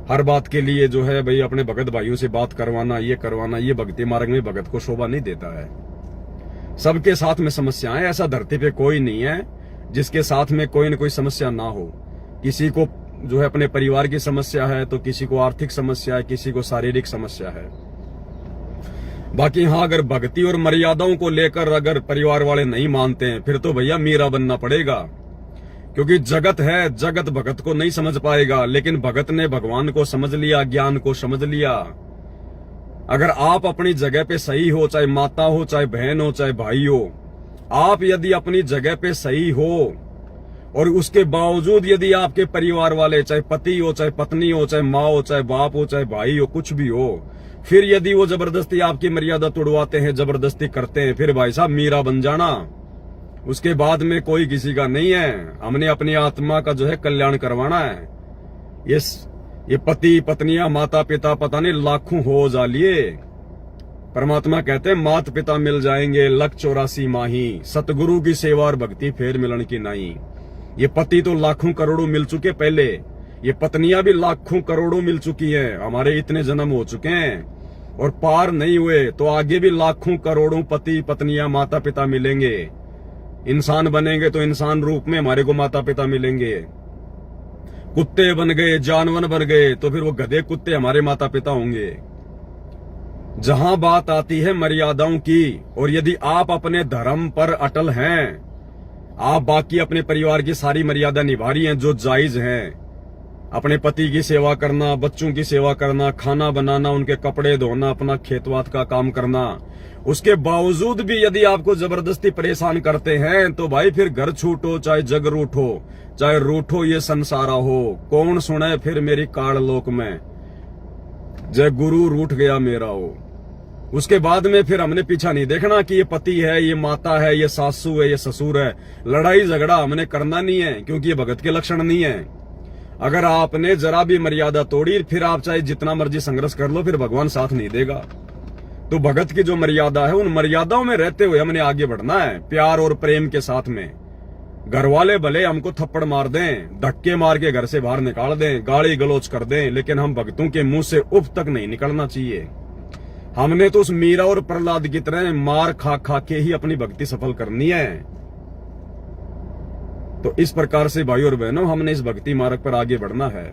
हर बात के लिए जो है भाई अपने भगत भाइयों से बात करवाना, ये करवाना, ये भक्ति मार्ग में भगत को शोभा नहीं देता है। सबके साथ में समस्याएं, ऐसा धरती पे कोई नहीं है जिसके साथ में कोई न कोई समस्या ना हो। किसी को जो है अपने परिवार की समस्या है, तो किसी को आर्थिक समस्या है, किसी को शारीरिक समस्या है। बाकी हाँ, अगर भक्ति और मर्यादाओं को लेकर अगर परिवार वाले नहीं मानते हैं, फिर तो भैया मीरा बनना पड़ेगा। क्योंकि जगत है, जगत भगत को नहीं समझ पाएगा, लेकिन भगत ने भगवान को समझ लिया, ज्ञान को समझ लिया। अगर आप अपनी जगह पे सही हो, चाहे माता हो, चाहे बहन हो, चाहे भाई हो, आप यदि अपनी जगह पे सही हो और उसके बावजूद यदि आपके परिवार वाले, चाहे पति हो, चाहे पत्नी हो, चाहे माँ हो, चाहे बाप हो, चाहे भाई हो, कुछ भी हो, फिर यदि वो जबरदस्ती आपकी मर्यादा तोड़वाते हैं, जबरदस्ती करते हैं, फिर भाई साहब मीरा बन जाना। उसके बाद में कोई किसी का नहीं है। हमने अपनी आत्मा का जो है कल्याण करवाना है। ये पति पत्नियां माता पिता पता नहीं लाखों हो जा लिए। परमात्मा कहते हैं मात पिता मिल जाएंगे लख 84 माही, सतगुरु की सेवा और भक्ति फेर मिलन की नहीं। ये पति तो लाखों करोड़ों मिल चुके पहले, ये पत्नियां भी लाखों करोड़ों मिल चुकी हैं। हमारे इतने जन्म हो चुके हैं और पार नहीं हुए, तो आगे भी लाखों करोड़ों पति पत्नियां माता पिता मिलेंगे। इंसान बनेंगे तो इंसान रूप में हमारे को माता पिता मिलेंगे। कुत्ते बन गए, जानवर बन गए, तो फिर वो गधे कुत्ते हमारे माता पिता होंगे। जहां बात आती है मर्यादाओं की, और यदि आप अपने धर्म पर अटल हैं, आप बाकी अपने परिवार की सारी मर्यादा निभा रही हैं जो जायज हैं, अपने पति की सेवा करना, बच्चों की सेवा करना, खाना बनाना, उनके कपड़े धोना, अपना खेतवात का काम करना, उसके बावजूद भी यदि आपको जबरदस्ती परेशान करते हैं, तो भाई फिर घर छूटो, चाहे जग रूठो, चाहे रूठो ये संसारा हो, कौन सुने फिर मेरी काल लोक में, जय गुरु रूठ गया मेरा हो। उसके बाद में फिर हमने पीछा नहीं देखना कि ये पति है, ये माता है, ये सासू है, ये ससुर है। लड़ाई झगड़ा हमने करना नहीं है, क्योंकि ये भगत के लक्षण नहीं है। अगर आपने जरा भी मर्यादा तोड़ी, फिर आप चाहे जितना मर्जी संघर्ष कर लो, फिर भगवान साथ नहीं देगा। तो भगत की जो मर्यादा है, उन मर्यादाओं में रहते हुए हमने आगे बढ़ना है, प्यार और प्रेम के साथ में। घर वाले भले हमको थप्पड़ मार दें, धक्के मार के घर से बाहर निकाल दें, गाली गलौज कर दें, लेकिन हम भक्तों के मुंह से उफ तक नहीं निकलना चाहिए। हमने तो उस मीरा और प्रहलाद की तरह मार खा खा के ही अपनी भक्ति सफल करनी है। तो इस प्रकार से भाई और बहनों, हमने इस भक्ति मार्ग पर आगे बढ़ना है।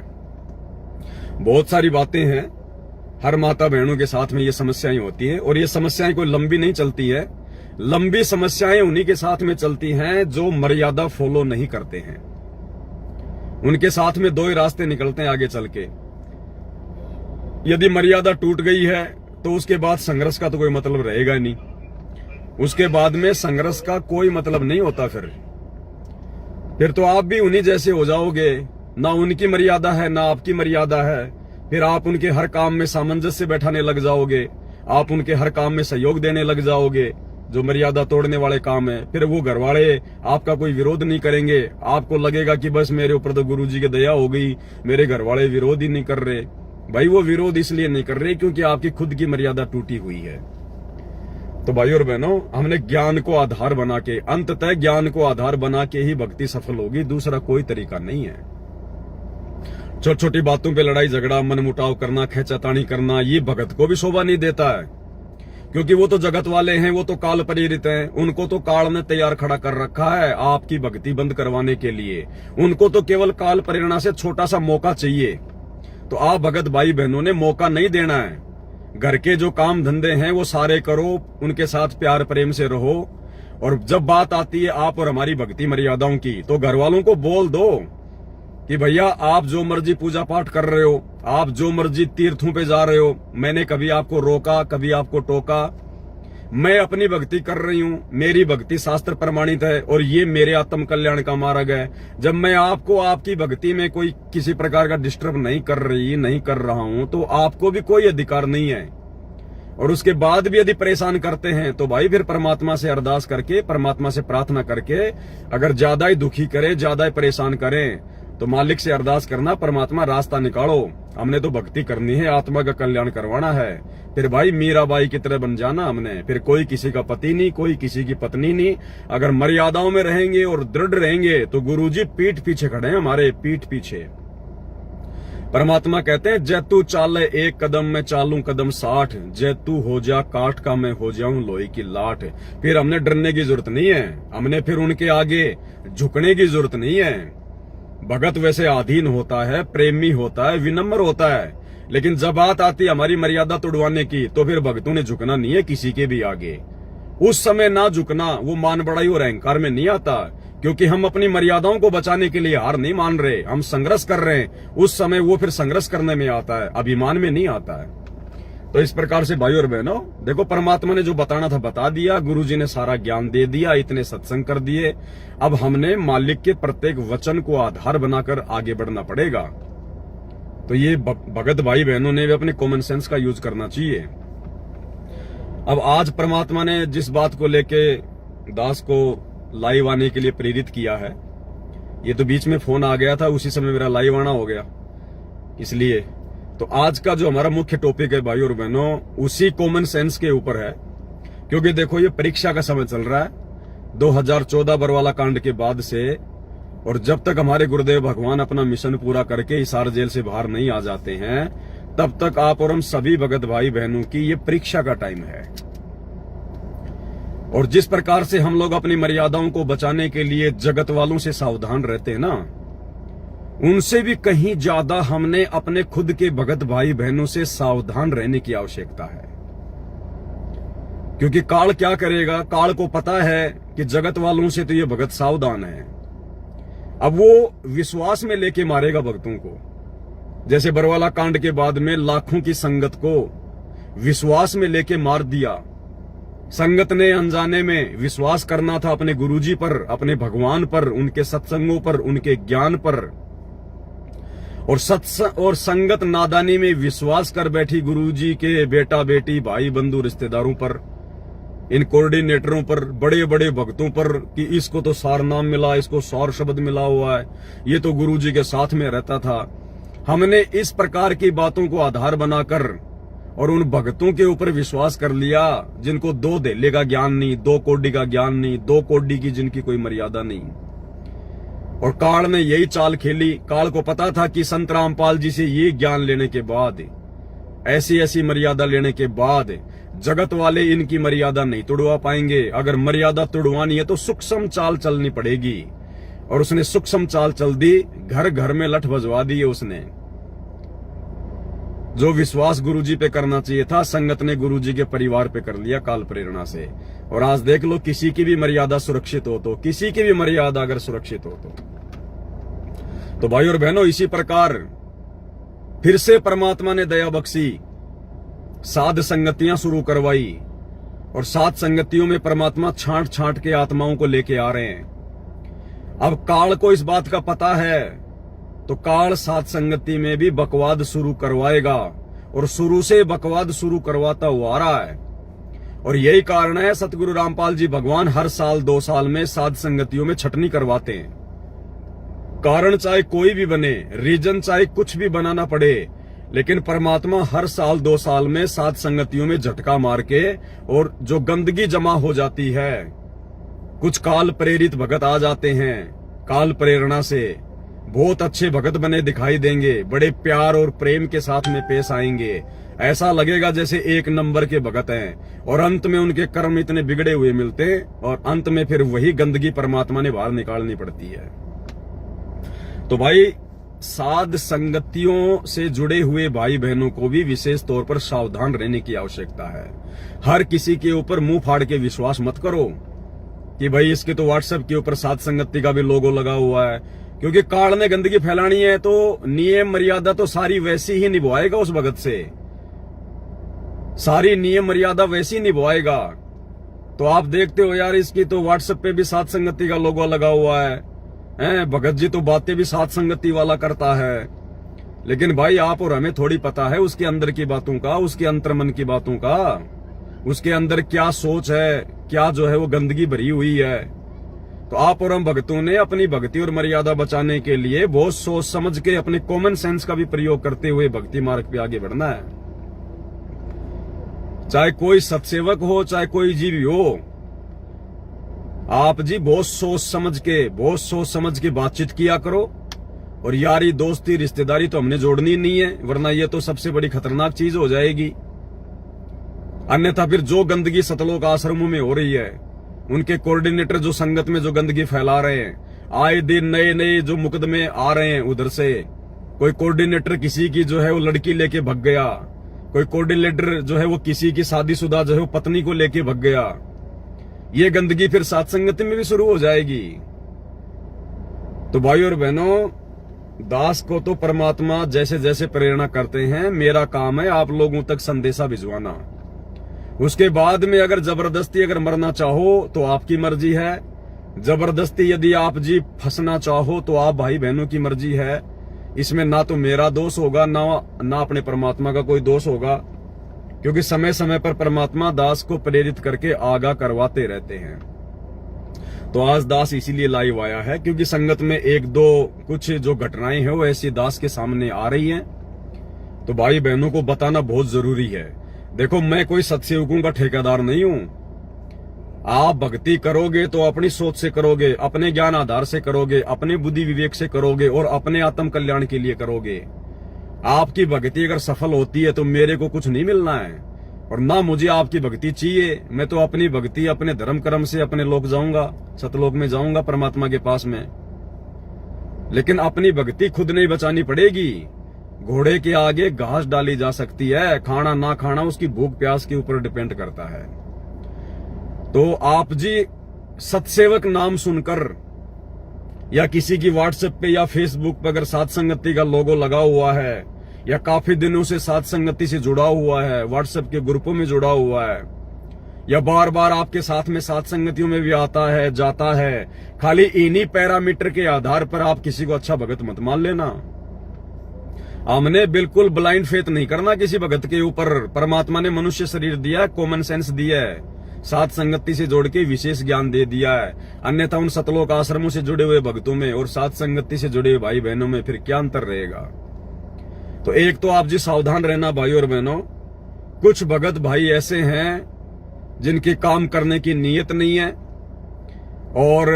बहुत सारी बातें हैं, हर माता बहनों के साथ में ये समस्याएं होती हैं, और ये समस्याएं कोई लंबी नहीं चलती है। लंबी समस्याएं उन्हीं के साथ में चलती हैं जो मर्यादा फॉलो नहीं करते हैं। उनके साथ में दो ही रास्ते निकलते हैं आगे चल के। यदि मर्यादा टूट गई है तो उसके बाद संघर्ष का तो कोई मतलब रहेगा नहीं। उसके बाद में संघर्ष का कोई मतलब नहीं होता। फिर तो आप भी उन्हीं जैसे हो जाओगे, ना उनकी मर्यादा है ना आपकी मर्यादा है। फिर आप उनके हर काम में सामंजस्य बैठाने लग जाओगे, आप उनके हर काम में सहयोग देने लग जाओगे जो मर्यादा तोड़ने वाले काम है। फिर वो घर वाले आपका कोई विरोध नहीं करेंगे, आपको लगेगा कि बस मेरे ऊपर तो गुरुजी की दया हो गई, मेरे घर वाले विरोध ही नहीं कर रहे। भाई वो विरोध इसलिए नहीं कर रहे क्योंकि आपकी खुद की मर्यादा टूटी हुई है। तो भाई और बहनों, हमने ज्ञान को आधार बना के, अंततः ज्ञान को आधार बना के ही भक्ति सफल होगी, दूसरा कोई तरीका नहीं है। छोटी छोटी बातों पे लड़ाई झगड़ा, मनमुटाव करना, खेचातानी करना, ये भगत को भी शोभा नहीं देता है। क्योंकि वो तो जगत वाले हैं, वो तो काल प्रेरित हैं, उनको तो काल ने तैयार खड़ा कर रखा है आपकी भक्ति बंद करवाने के लिए। उनको तो केवल काल प्रेरणा से छोटा सा मौका चाहिए। तो आप भगत भाई बहनों ने मौका नहीं देना है। घर के जो काम धंधे हैं वो सारे करो, उनके साथ प्यार प्रेम से रहो। और जब बात आती है आप और हमारी भक्ति मर्यादाओं की, तो घर वालों को बोल दो कि भैया आप जो मर्जी पूजा पाठ कर रहे हो, आप जो मर्जी तीर्थों पे जा रहे हो, मैंने कभी आपको रोका, कभी आपको टोका। मैं अपनी भक्ति कर रही हूँ, मेरी भक्ति शास्त्र प्रमाणित है और ये मेरे आत्म कल्याण का मार्ग है। जब मैं आपको आपकी भक्ति में कोई किसी प्रकार का डिस्टर्ब नहीं कर रहा हूं, तो आपको भी कोई अधिकार नहीं है। और उसके बाद भी यदि परेशान करते हैं तो भाई फिर परमात्मा से अरदास करके, परमात्मा से प्रार्थना करके, अगर ज्यादा ही दुखी करे, ज्यादा ही परेशान करें, तो मालिक से अरदास करना, परमात्मा रास्ता निकालो, हमने तो भक्ति करनी है, आत्मा का कल्याण करवाना है। फिर भाई मीराबाई की तरह बन जाना हमने, फिर कोई किसी का पति नहीं, कोई किसी की पत्नी नहीं। अगर मर्यादाओं में रहेंगे और दृढ़ रहेंगे तो गुरुजी पीठ पीछे खड़े हैं हमारे, पीठ पीछे। परमात्मा कहते हैं, जय तू चाले एक कदम मैं चालूं कदम 60, जय तू हो जा काठ का मैं हो जाऊं लोहे की लाठ। फिर हमने डरने की जरूरत नहीं है, हमने फिर उनके आगे झुकने की जरूरत नहीं है। भगत वैसे आधीन होता है, प्रेमी होता है, विनम्र होता है, लेकिन जब बात आती है हमारी मर्यादा तोड़वाने की तो फिर भक्तों ने झुकना नहीं है किसी के भी आगे। उस समय ना झुकना वो मान बड़ाई और अहंकार में नहीं आता, क्योंकि हम अपनी मर्यादाओं को बचाने के लिए हार नहीं मान रहे, हम संघर्ष कर रहे हैं। उस समय वो फिर संघर्ष करने में आता है, अभिमान में नहीं आता है। तो इस प्रकार से भाई और बहनों, देखो परमात्मा ने जो बताना था बता दिया, गुरुजी ने सारा ज्ञान दे दिया, इतने सत्संग कर दिए। अब हमने मालिक के प्रत्येक वचन को आधार बनाकर आगे बढ़ना पड़ेगा। तो ये भगत भाई बहनों ने भी अपने कॉमन सेंस का यूज करना चाहिए। अब आज परमात्मा ने जिस बात को लेके दास को लाइव आने के लिए प्रेरित किया है, ये तो बीच में फोन आ गया था, उसी समय मेरा लाइव आना हो गया। इसलिए तो आज का जो हमारा मुख्य टॉपिक है भाई और बहनों, उसी कॉमन सेंस के ऊपर है। क्योंकि देखो ये परीक्षा का समय चल रहा है 2014 बरवाला कांड के बाद से, और जब तक हमारे गुरुदेव भगवान अपना मिशन पूरा करके हिसार जेल से बाहर नहीं आ जाते हैं, तब तक आप और हम सभी भगत भाई बहनों की ये परीक्षा का टाइम है। और जिस प्रकार से हम लोग अपनी मर्यादाओं को बचाने के लिए जगत वालों से सावधान रहते हैं ना, उनसे भी कहीं ज्यादा हमने अपने खुद के भगत भाई बहनों से सावधान रहने की आवश्यकता है। क्योंकि काल क्या करेगा, काल को पता है कि जगत वालों से तो ये भगत सावधान है। अब वो विश्वास में लेके मारेगा भक्तों को। जैसे बरवाला कांड के बाद में लाखों की संगत को विश्वास में लेके मार दिया। संगत ने अनजाने में विश्वास करना था अपने गुरुजी पर, अपने भगवान पर, उनके सत्संगों पर, उनके ज्ञान पर, और संगत नादानी में विश्वास कर बैठी गुरुजी के बेटा बेटी भाई बंधु रिश्तेदारों पर, इन कोऑर्डिनेटरों पर, बड़े बड़े भक्तों पर कि इसको तो सार नाम मिला, इसको सार शब्द मिला हुआ है, ये तो गुरुजी के साथ में रहता था। हमने इस प्रकार की बातों को आधार बनाकर और उन भक्तों के ऊपर विश्वास कर लिया जिनको 2 धेले का ज्ञान नहीं, 2 कोडी का ज्ञान नहीं, 2 कोडी की जिनकी कोई मर्यादा नहीं। और काल ने यही चाल खेली। काल को पता था कि संत रामपाल जी से ये ज्ञान लेने के बाद, ऐसी ऐसी मर्यादा लेने के बाद जगत वाले इनकी मर्यादा नहीं तोड़वा पाएंगे। अगर मर्यादा तोड़वानी है तो सूक्ष्म चाल चलनी पड़ेगी। और उसने सूक्ष्म चाल चल दी, घर घर में लठ बजवा दी। उसने जो विश्वास गुरुजी पे करना चाहिए था, संगत ने गुरुजी के परिवार पे कर लिया काल प्रेरणा से। और आज देख लो, किसी की भी मर्यादा सुरक्षित हो तो, किसी की भी मर्यादा अगर सुरक्षित हो तो भाई और बहनों, इसी प्रकार फिर से परमात्मा ने दया बख्शी, साध संगतियां शुरू करवाई। और साध संगतियों में परमात्मा छांट छांट के आत्माओं को लेके आ रहे हैं। अब काल को इस बात का पता है तो काल साध संगति में भी बकवाद शुरू करवाएगा, और शुरू से बकवाद शुरू करवाता हुआ आ रहा है। और यही कारण है सतगुरु रामपाल जी भगवान हर साल 2 साल में साध संगतियों में छटनी करवाते हैं। कारण चाहे कोई भी बने, रीजन चाहे कुछ भी बनाना पड़े, लेकिन परमात्मा हर साल 2 साल में साध संगतियों में झटका मार के, और जो गंदगी जमा हो जाती है, कुछ काल प्रेरित भगत आ जाते हैं, काल प्रेरणा से बहुत अच्छे भगत बने दिखाई देंगे, बड़े प्यार और प्रेम के साथ में पेश आएंगे। ऐसा लगेगा जैसे 1 नंबर के भगत हैं, और अंत में उनके कर्म इतने बिगड़े हुए मिलते हैं, और अंत में फिर वही गंदगी परमात्मा ने बाहर निकालनी पड़ती है। तो भाई, साध संगतियों से जुड़े हुए भाई बहनों को भी विशेष तौर पर सावधान रहने की आवश्यकता है। हर किसी के ऊपर मुंह फाड़ के विश्वास मत करो कि भाई इसके तो व्हाट्सएप के ऊपर साध संगति का भी लोगो लगा हुआ है। क्योंकि काल ने गंदगी फैलानी है तो नियम मर्यादा तो सारी वैसी ही निभाएगा उस भगत से, सारी नियम मर्यादा वैसी निभाएगा। तो आप देखते हो यार, इसकी तो व्हाट्सएप पे भी साध संगति का लोगो लगा हुआ है, भगत जी तो बातें भी साध संगति वाला करता है। लेकिन भाई आप और हमें थोड़ी पता है उसके अंदर की बातों का, उसके अंतर्मन की बातों का, उसके अंदर क्या सोच है, क्या जो है वो गंदगी भरी हुई है। तो आप और हम भक्तों ने अपनी भक्ति और मर्यादा बचाने के लिए बहुत सोच समझ के अपने कॉमन सेंस का भी प्रयोग करते हुए भक्ति मार्ग पे आगे बढ़ना है। चाहे कोई सत्सेवक हो, चाहे कोई जीवी हो, आप जी बहुत सोच समझ के बातचीत किया करो। और यारी दोस्ती रिश्तेदारी तो हमने जोड़नी नहीं है, वरना ये तो सबसे बड़ी खतरनाक चीज हो जाएगी। अन्यथा फिर जो गंदगी सतलोक आश्रमों में हो रही है, उनके कोऑर्डिनेटर जो संगत में जो गंदगी फैला रहे हैं, आए दिन नए नए जो मुकदमे आ रहे हैं उधर से, कोई कोऑर्डिनेटर किसी की जो है वो लड़की लेके भग गया, कोई कोऑर्डिनेटर जो है वो किसी की शादीशुदा जो है वो पत्नी को लेके भग गया, ये गंदगी फिर साथ संगति में भी शुरू हो जाएगी। तो भाई और बहनों, दास को तो परमात्मा जैसे जैसे प्रेरणा करते हैं, मेरा काम है आप लोगों तक संदेशा भिजवाना। उसके बाद में अगर जबरदस्ती अगर मरना चाहो तो आपकी मर्जी है, जबरदस्ती यदि आप जी फंसना चाहो तो आप भाई बहनों की मर्जी है। इसमें ना तो मेरा दोष होगा, ना अपने परमात्मा का कोई दोष होगा, क्योंकि समय समय पर परमात्मा दास को प्रेरित करके आगाह करवाते रहते हैं। तो आज दास इसीलिए लाइव आया है क्योंकि संगत में एक दो कुछ जो घटनाएं हैं वो ऐसी दास के सामने आ रही हैं, तो भाई बहनों को बताना बहुत जरूरी है। देखो, मैं कोई सत्सेवकों का ठेकेदार नहीं हूं। आप भक्ति करोगे तो अपनी सोच से करोगे, अपने ज्ञान आधार से करोगे, अपने बुद्धि विवेक से करोगे और अपने आत्म कल्याण के लिए करोगे। आपकी भक्ति अगर सफल होती है तो मेरे को कुछ नहीं मिलना है और ना मुझे आपकी भक्ति चाहिए। मैं तो अपनी भक्ति अपने धर्म कर्म से अपने लोक जाऊंगा, सतलोक में जाऊंगा परमात्मा के पास में। लेकिन अपनी भक्ति खुद नहीं बचानी पड़ेगी। घोड़े के आगे घास डाली जा सकती है, खाना ना खाना उसकी भूख प्यास के ऊपर डिपेंड करता है। तो आप जी सत्सेवक नाम सुनकर या किसी की व्हाट्सएप पे या फेसबुक पे अगर साथ संगति का लोगो लगा हुआ है या काफी दिनों से साथ संगति से जुड़ा हुआ है, व्हाट्सएप के ग्रुपों में जुड़ा हुआ है या बार बार आपके साथ में साथ संगतियों में भी आता है जाता है, खाली इन्हीं पैरामीटर के आधार पर आप किसी को अच्छा भगत मत मान लेना। हमने बिल्कुल ब्लाइंड फेथ नहीं करना किसी भगत के ऊपर। परमात्मा ने मनुष्य शरीर दिया है, कॉमन सेंस दिया है, साथ संगति से जोड़ के विशेष ज्ञान दे दिया है। अन्यथा उन सतलोक आश्रमों से जुड़े हुए भक्तों में और साथ संगति से जुड़े हुए भाई बहनों में फिर क्या अंतर रहेगा। तो एक तो आप जी सावधान रहना भाई और बहनों, कुछ भगत भाई ऐसे हैं जिनके काम करने की नीयत नहीं है और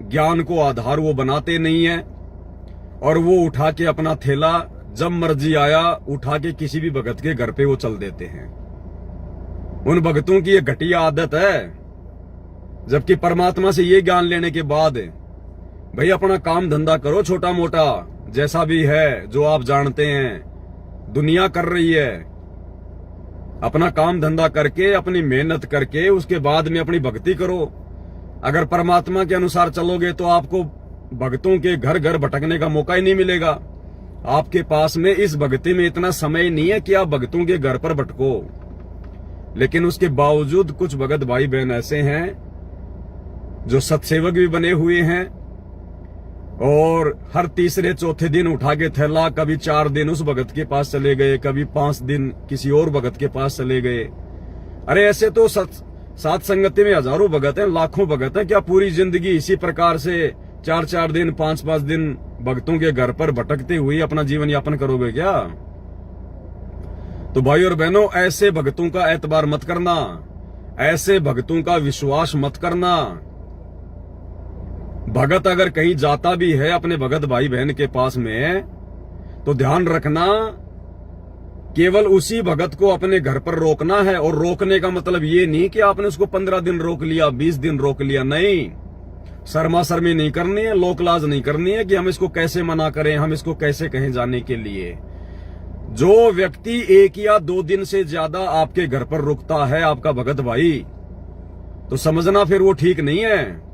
ज्ञान को आधार वो बनाते नहीं है और वो उठा के अपना थैला जब मर्जी आया उठा के किसी भी भगत के घर पे वो चल देते हैं। उन भगतों की ये घटिया आदत है। जबकि परमात्मा से ये ज्ञान लेने के बाद भाई अपना काम धंधा करो, छोटा मोटा जैसा भी है, जो आप जानते हैं दुनिया कर रही है। अपना काम धंधा करके अपनी मेहनत करके उसके बाद में अपनी भक्ति करो। अगर परमात्मा के अनुसार चलोगे तो आपको भक्तों के घर घर भटकने का मौका ही नहीं मिलेगा। आपके पास में इस भक्ति में इतना समय नहीं है कि आप भक्तों के घर पर भटको। लेकिन उसके बावजूद कुछ भगत भाई बहन ऐसे हैं जो सत्सेवक भी बने हुए हैं और हर तीसरे चौथे दिन उठा के थैला, कभी 4 दिन उस भगत के पास चले गए, कभी 5 दिन किसी और भगत के पास चले गए। अरे ऐसे तो साथ संगति में हजारों भगत हैं, लाखों भगत हैं। क्या पूरी जिंदगी इसी प्रकार से 4-4 दिन 5-5 दिन भक्तों के घर पर भटकते हुए अपना जीवन यापन करोगे क्या? तो भाई और बहनों, ऐसे भक्तों का एतबार मत करना, ऐसे भक्तों का विश्वास मत करना। भगत अगर कहीं जाता भी है अपने भगत भाई बहन के पास में तो ध्यान रखना, केवल उसी भगत को अपने घर पर रोकना है। और रोकने का मतलब ये नहीं कि आपने उसको 15 दिन रोक लिया, 20 दिन रोक लिया, नहीं। शर्मा शर्मी नहीं करनी है, लोकलाज नहीं करनी है कि हम इसको कैसे मना करें, हम इसको कैसे कहें जाने के लिए। जो व्यक्ति 1 या 2 दिन से ज्यादा आपके घर पर रुकता है आपका भगत भाई, तो समझना फिर वो ठीक नहीं है।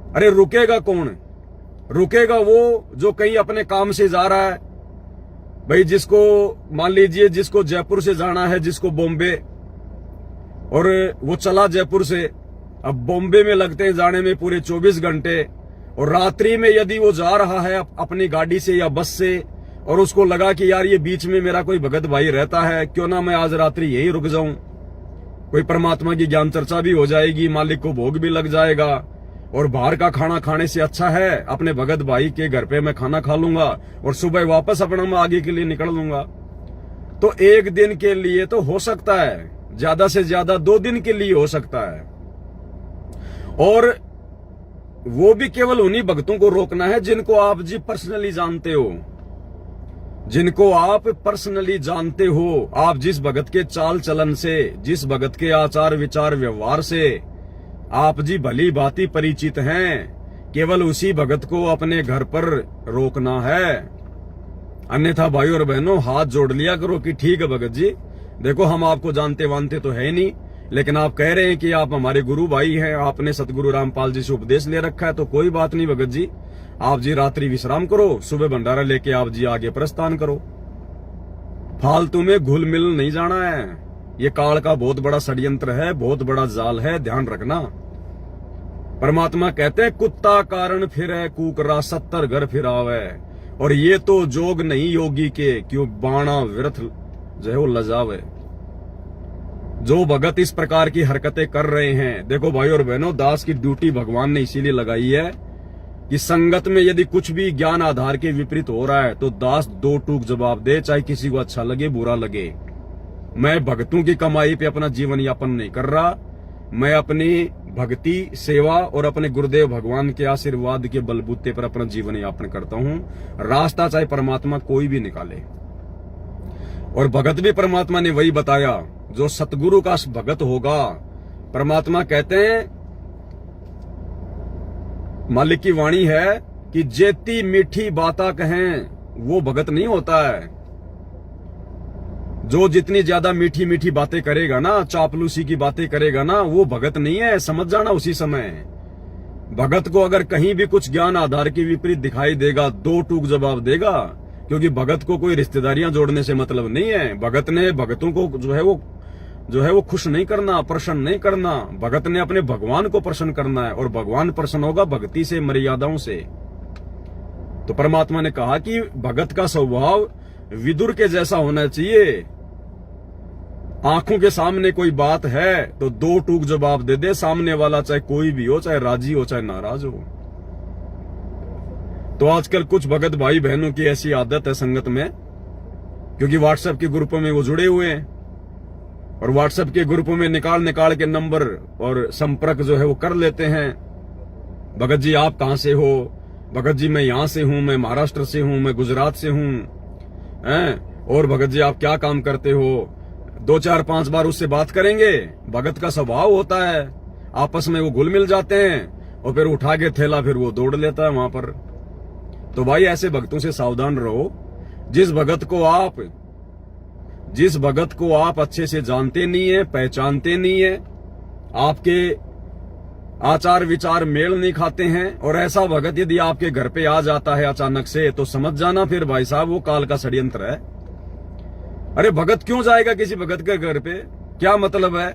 अरे रुकेगा कौन? रुकेगा वो जो कहीं अपने काम से जा रहा है। भाई जिसको मान लीजिए जिसको जयपुर से जाना है, जिसको बॉम्बे, और वो चला जयपुर से, अब बॉम्बे में लगते हैं जाने में पूरे 24 घंटे, और रात्रि में यदि वो जा रहा है अपनी गाड़ी से या बस से और उसको लगा कि यार ये बीच में मेरा कोई भगत भाई रहता है, क्यों ना मैं आज रात्रि यही रुक जाऊं, कोई परमात्मा की ज्ञान चर्चा भी हो जाएगी, मालिक को भोग भी लग जाएगा और बाहर का खाना खाने से अच्छा है अपने भगत भाई के घर पे मैं खाना खा लूंगा और सुबह वापस अपना मैं आगे के लिए निकल लूंगा। तो एक दिन के लिए तो हो सकता है, ज्यादा से ज्यादा 2 दिन के लिए हो सकता है, और वो भी केवल उन्हीं भक्तों को रोकना है जिनको आप जी पर्सनली जानते हो, जिनको आप पर्सनली जानते हो। आप जिस भगत के चाल चलन से, जिस भगत के आचार विचार व्यवहार से आप जी भली भांति परिचित हैं, केवल उसी भगत को अपने घर पर रोकना है। अन्यथा भाई और बहनों हाथ जोड़ लिया करो कि ठीक है भगत जी, देखो हम आपको जानते वानते तो है नहीं, लेकिन आप कह रहे हैं कि आप हमारे गुरु भाई हैं, आपने सतगुरु रामपाल जी से उपदेश ले रखा है, तो कोई बात नहीं भगत जी, आप जी रात्रि विश्राम करो, सुबह भंडारा लेके आप जी आगे प्रस्थान करो। फालतू में घुल मिल नहीं जाना है। ये काल का बहुत बड़ा षड्यंत्र है, बहुत बड़ा जाल है, ध्यान रखना। परमात्मा कहते हैं कुत्ता कारण फिरे कुकरा 70 घर फिरावे, और ये तो जोग नहीं योगी के, क्यों बाणा व्यर्थ जो है वो लजावे। जो भगत इस प्रकार की हरकतें कर रहे हैं, देखो भाई और बहनों, दास की ड्यूटी भगवान ने इसीलिए लगाई है कि संगत में यदि कुछ भी ज्ञान आधार के विपरीत हो रहा है तो दास 2 टूक जवाब दे, चाहे किसी को अच्छा लगे बुरा लगे। मैं भक्तों की कमाई पे अपना जीवन यापन नहीं कर रहा, मैं अपनी भक्ति सेवा और अपने गुरुदेव भगवान के आशीर्वाद के बलबूते पर अपना जीवन यापन करता हूं। रास्ता चाहे परमात्मा कोई भी निकाले, और भगत भी परमात्मा ने वही बताया, जो सतगुरु का भगत होगा। परमात्मा कहते हैं, मालिक की वाणी है कि जेती मीठी बाता कहें वो भगत नहीं होता है। जो जितनी ज्यादा मीठी मीठी बातें करेगा ना, चापलूसी की बातें करेगा ना, वो भगत नहीं है, समझ जाना उसी समय। भगत को अगर कहीं भी कुछ ज्ञान आधार के विपरीत दिखाई देगा, 2 टूक जवाब देगा, क्योंकि भगत को कोई रिश्तेदारियां जोड़ने से मतलब नहीं है। भगत ने भगतों को जो है वो खुश नहीं करना, प्रसन्न नहीं करना। भगत ने अपने भगवान को प्रसन्न करना है, और भगवान प्रसन्न होगा भक्ति से, मर्यादाओं से। तो परमात्मा ने कहा कि भगत का स्वभाव विदुर के जैसा होना चाहिए। आंखों के सामने कोई बात है तो 2 टूक जवाब दे दे, सामने वाला चाहे कोई भी हो, चाहे राजी हो चाहे नाराज हो। तो आजकल कुछ भगत भाई बहनों की ऐसी आदत है संगत में, क्योंकि व्हाट्सएप के ग्रुपों में वो जुड़े हुए हैं, और व्हाट्सएप के ग्रुपों में निकाल के नंबर और संपर्क जो है वो कर लेते हैं। भगत जी आप कहां से हो? भगत जी मैं यहां से हूं, मैं महाराष्ट्र से हूं, मैं गुजरात से हूं, और भगत जी आप क्या काम करते हो? 2 4 5 बार उससे बात करेंगे। भगत का स्वभाव होता है, आपस में वो घुल मिल जाते हैं, और फिर उठा के थैला फिर वो दौड़ लेता है वहां पर। तो भाई ऐसे भक्तों से सावधान रहो। जिस भगत को आप अच्छे से जानते नहीं है, पहचानते नहीं है, आपके आचार विचार मेल नहीं खाते हैं, और ऐसा भगत यदि आपके घर पे आ जाता है अचानक से, तो समझ जाना फिर भाई साहब वो काल का षड्यंत्र है। अरे भगत क्यों जाएगा किसी भगत के घर पे? क्या मतलब है?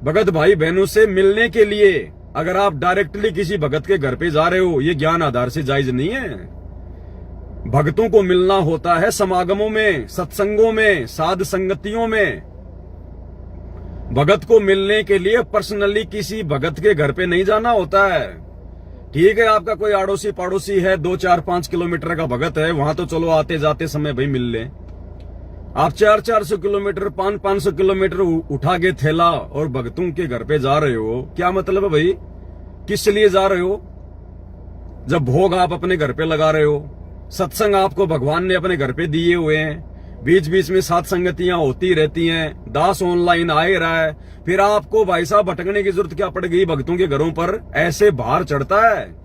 भगत भाई बहनों से मिलने के लिए अगर आप डायरेक्टली किसी भगत के घर पे जा रहे हो, ये ज्ञान आधार से जायज नहीं है। भक्तों को मिलना होता है समागमों में, सत्संगों में, साध संगतियों में। भगत को मिलने के लिए पर्सनली किसी भगत के घर पे नहीं जाना होता है। ठीक है, आपका कोई आड़ोसी पड़ोसी है, 2 4 5 किलोमीटर का भगत है, वहां तो चलो आते जाते समय भाई मिल ले। आप 400 किलोमीटर 500 किलोमीटर उठा के थैला और भक्तों के घर पे जा रहे हो, क्या मतलब है भाई? किस लिए जा रहे हो? जब भोग आप अपने घर पे लगा रहे हो, सत्संग आपको भगवान ने अपने घर पे दिए हुए हैं, बीच बीच में साथ संगतियां होती रहती हैं, दास ऑनलाइन आ ही रहा है, फिर आपको भाई साहब भटकने की जरूरत क्या पड़ गई भक्तों के घरों पर? ऐसे भार चढ़ता है।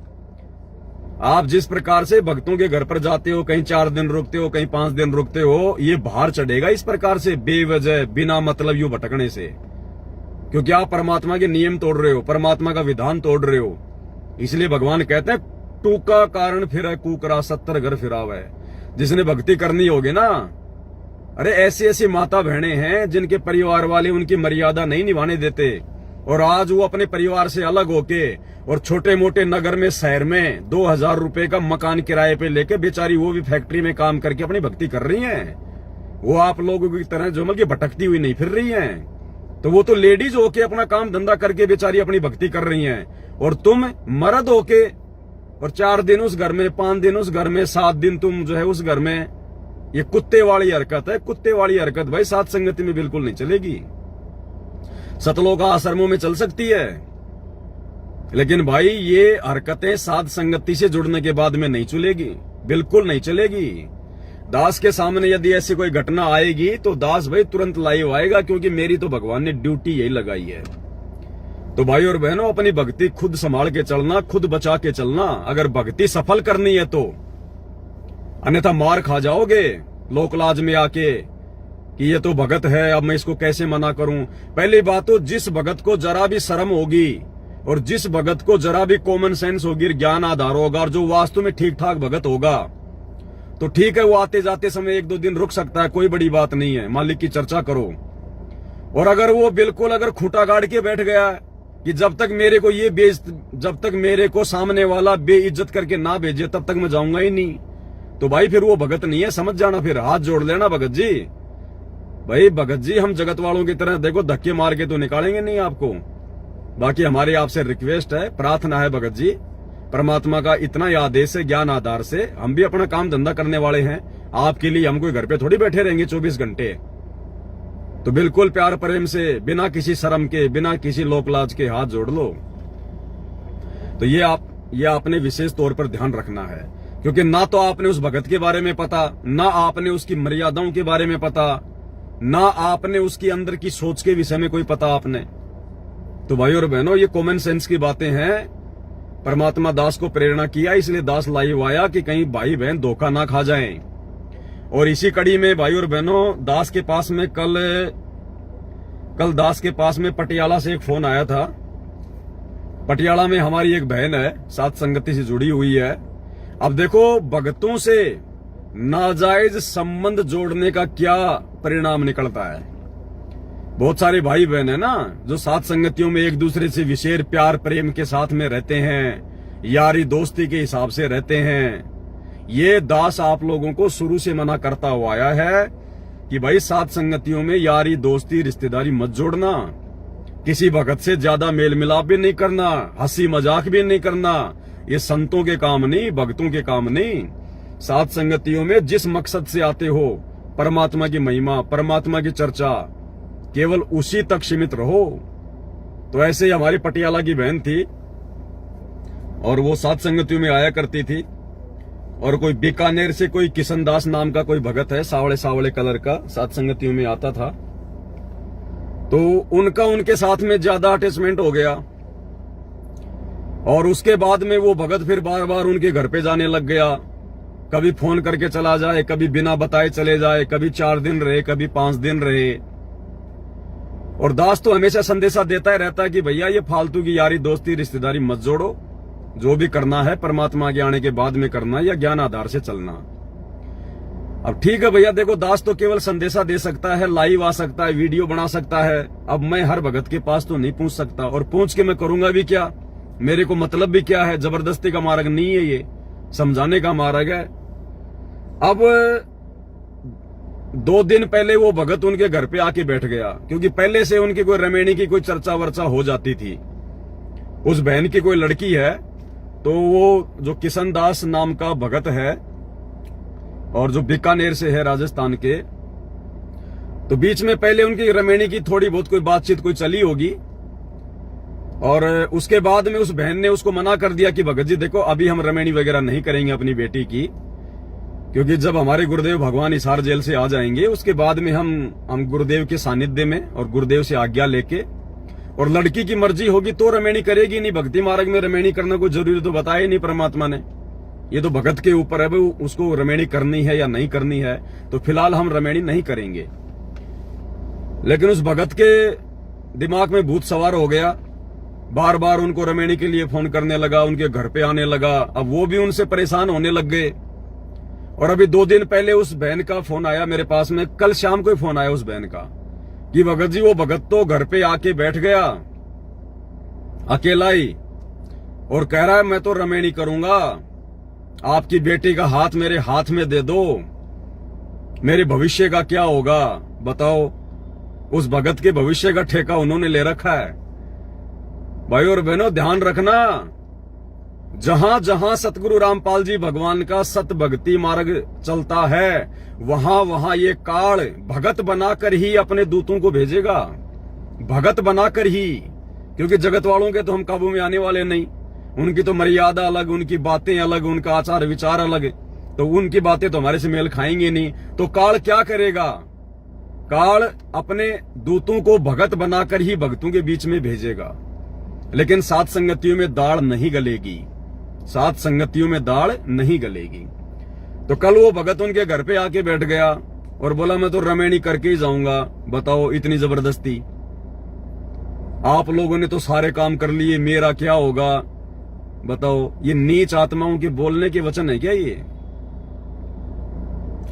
आप जिस प्रकार से भक्तों के घर पर जाते हो, कहीं 4 दिन रुकते हो, कहीं 5 दिन रुकते हो, ये भार चढ़ेगा इस प्रकार से बेवजह बिना मतलब यूं भटकने से, क्योंकि आप परमात्मा के नियम तोड़ रहे हो, परमात्मा का विधान तोड़ रहे हो। इसलिए भगवान कहते हैं टूका कारण फिर कुकरा 70 घर फिरावे। जिसने भक्ति करनी होगी ना, अरे ऐसी ऐसी माता बहनें हैं जिनके परिवार वाले उनकी मर्यादा नहीं निभाने देते, और आज वो अपने परिवार से अलग होके और छोटे मोटे नगर में, शहर में 2000 रुपए का मकान किराए पे लेके बेचारी वो भी फैक्ट्री में काम करके अपनी भक्ति कर रही हैं। वो आप लोगों की तरह जो मतलब भटकती हुई नहीं फिर रही हैं। तो वो तो लेडीज होके अपना काम धंधा करके बेचारी अपनी भक्ति कर रही हैं, और तुम मर्द होके और 4 दिन उस घर में, 5 दिन उस घर में, 7 दिन तुम जो है उस घर में, ये कुत्ते वाली हरकत है। कुत्ते वाली हरकत भाई साध संगति में बिल्कुल नहीं चलेगी। सतलोक आश्रमों में चल सकती है, लेकिन भाई ये हरकतें साध संगति से जुड़ने के बाद में नहीं चलेगी, बिल्कुल नहीं चलेगी। दास के सामने यदि ऐसी कोई घटना आएगी तो दास भाई तुरंत लाइव आएगा, क्योंकि मेरी तो भगवान ने ड्यूटी यही लगाई है। तो भाई और बहनों, अपनी भक्ति खुद संभाल के चलना, खुद बचा के चलना, अगर भक्ति सफल करनी है तो, अन्यथा मार खा जाओगे लोकलाज में आके कि ये तो भगत है, अब मैं इसको कैसे मना करूं। पहली बात तो जिस भगत को जरा भी शर्म होगी और जिस भगत को जरा भी कॉमन सेंस होगी, ज्ञान आधार होगा, और जो वास्तव में ठीक ठाक भगत होगा, तो ठीक है वो आते जाते समय 1-2 दिन रुक सकता है, कोई बड़ी बात नहीं है, मालिक की चर्चा करो। और अगर वो बिल्कुल अगर खूंटा गाड़ के बैठ गया कि जब तक मेरे को ये जब तक मेरे को सामने वाला बेइज्जत करके ना भेजे तब तक मैं जाऊंगा ही नहीं, तो भाई फिर वो भगत नहीं है, समझ जाना। फिर हाथ जोड़ लेना भगत जी। भाई भगत जी, हम जगत वालों की तरह देखो धक्के मार के तो निकालेंगे नहीं आपको। बाकी हमारी आपसे रिक्वेस्ट है, प्रार्थना है भगत जी, परमात्मा का इतना ही आदेश है, ज्ञान आधार से हम भी अपना काम धंधा करने वाले हैं। आपके लिए हम कोई घर पे थोड़ी बैठे रहेंगे 24 घंटे। तो बिल्कुल प्यार प्रेम से, बिना किसी शर्म के, बिना किसी लोकलाज के हाथ जोड़ लो। तो ये आपने विशेष तौर पर ध्यान रखना है, क्योंकि ना तो आपने उस भगत के बारे में पता, ना आपने उसकी मर्यादाओं के बारे में पता, ना आपने उसके अंदर की सोच के विषय में कोई पता आपने। तो भाई और बहनों, ये कॉमन सेंस की बातें हैं। परमात्मा दास को प्रेरणा किया, इसलिए दास लाइव आया कि कहीं भाई बहन धोखा ना खा जाएं। और इसी कड़ी में भाई और बहनों, दास के पास में कल दास के पास में पटियाला से एक फोन आया था। पटियाला में हमारी एक बहन है, साध संगति से जुड़ी हुई है। अब देखो, भगतों से नाजायज संबंध जोड़ने का क्या परिणाम निकलता है। बहुत सारे भाई बहन है ना, जो साथ संगतियों में एक दूसरे से विशेष प्यार प्रेम के साथ में रहते हैं, यारी दोस्ती के हिसाब से रहते हैं। ये दास आप लोगों को शुरू से मना करता हुआ आया है कि भाई साथ संगतियों में यारी दोस्ती रिश्तेदारी मत जोड़ना, किसी भगत से ज्यादा मेल मिलाप भी नहीं करना, हंसी मजाक भी नहीं करना। ये संतों के काम नहीं, भक्तों के काम नहीं। साथ संगतियों में जिस मकसद से आते हो, परमात्मा की महिमा, परमात्मा की चर्चा, केवल उसी तक सीमित रहो। तो ऐसे ही हमारी पटियाला की बहन थी और वो साथ संगतियों में आया करती थी। और कोई बीकानेर से कोई किशन दास नाम का कोई भगत है, सावले सावले कलर का, साथ संगतियों में आता था। तो उनका उनके साथ में ज्यादा अटैचमेंट हो गया और उसके बाद में वो भगत फिर बार बार उनके घर पे जाने लग गया। कभी फोन करके चला जाए, कभी बिना बताए चले जाए, कभी 4 दिन रहे, कभी 5 दिन रहे। और दास तो हमेशा संदेशा देता ही रहता है कि भैया ये फालतू की यारी दोस्ती रिश्तेदारी मत जोड़ो, जो भी करना है परमात्मा के आने के बाद में करना या ज्ञान आधार से चलना। अब ठीक है भैया, देखो दास तो केवल संदेशा दे सकता है, लाइव आ सकता है, वीडियो बना सकता है। अब मैं हर भगत के पास तो नहीं पहुंच सकता, और पहुंच के मैं करूंगा भी क्या, मेरे को मतलब भी क्या है। जबरदस्ती का मार्ग नहीं है, ये समझाने का मार्ग है। अब 2 दिन पहले वो भगत उनके घर पे आके बैठ गया, क्योंकि पहले से उनकी कोई रमेणी की कोई चर्चा वर्चा हो जाती थी। उस बहन की कोई लड़की है, तो वो जो किशन दास नाम का भगत है और जो बीकानेर से है राजस्थान के, तो बीच में पहले उनकी रमेणी की थोड़ी बहुत कोई बातचीत कोई चली होगी। और उसके बाद में उस बहन ने उसको मना कर दिया कि भगत जी देखो, अभी हम रमेणी वगैरह नहीं करेंगे अपनी बेटी की, क्योंकि जब हमारे गुरुदेव भगवान हिसार जेल से आ जाएंगे उसके बाद में हम गुरुदेव के सानिध्य में और गुरुदेव से आज्ञा लेके, और लड़की की मर्जी होगी तो रमेणी करेगी, नहीं भक्ति मार्ग में रमेणी करना कोई जरूरी तो बताया नहीं परमात्मा ने। ये तो भगत के ऊपर है, वो उसको रमेणी करनी है या नहीं करनी है। तो फिलहाल हम रमेणी नहीं करेंगे। लेकिन उस भगत के दिमाग में भूत सवार हो गया, बार बार उनको रमेणी के लिए फोन करने लगा, उनके घर पे आने लगा। अब वो भी उनसे परेशान होने लग गए। और अभी 2 दिन पहले उस बहन का फोन आया मेरे पास में, कल शाम को फोन आया उस बहन का कि भगत जी वो भगत तो घर पे आके बैठ गया अकेला ही, और कह रहा है मैं तो रमेणी करूंगा, आपकी बेटी का हाथ मेरे हाथ में दे दो, मेरे भविष्य का क्या होगा बताओ। उस भगत के भविष्य का ठेका उन्होंने ले रखा है। भाई और बहनों, ध्यान रखना, जहां जहां सतगुरु रामपाल जी भगवान का सत भक्ति मार्ग चलता है, वहां वहां ये काल भगत बनाकर ही अपने दूतों को भेजेगा, भगत बनाकर ही। क्योंकि जगत वालों के तो हम काबू में आने वाले नहीं, उनकी तो मर्यादा अलग, उनकी बातें अलग, उनका आचार विचार अलग, तो उनकी बातें तो हमारे से मेल खाएंगे नहीं। तो काल क्या करेगा? काल अपने दूतों को भगत बनाकर ही भक्तों के बीच में भेजेगा। लेकिन सात संगतियों में दाढ़ नहीं गलेगी, सात संगतियों में दाढ़ नहीं गलेगी। तो कल वो भगत उनके घर पे आके बैठ गया और बोला मैं तो रमेणी करके ही जाऊंगा। बताओ, इतनी जबरदस्ती। आप लोगों ने तो सारे काम कर लिए, मेरा क्या होगा? बताओ, ये नीच आत्माओं के बोलने के वचन है क्या ये?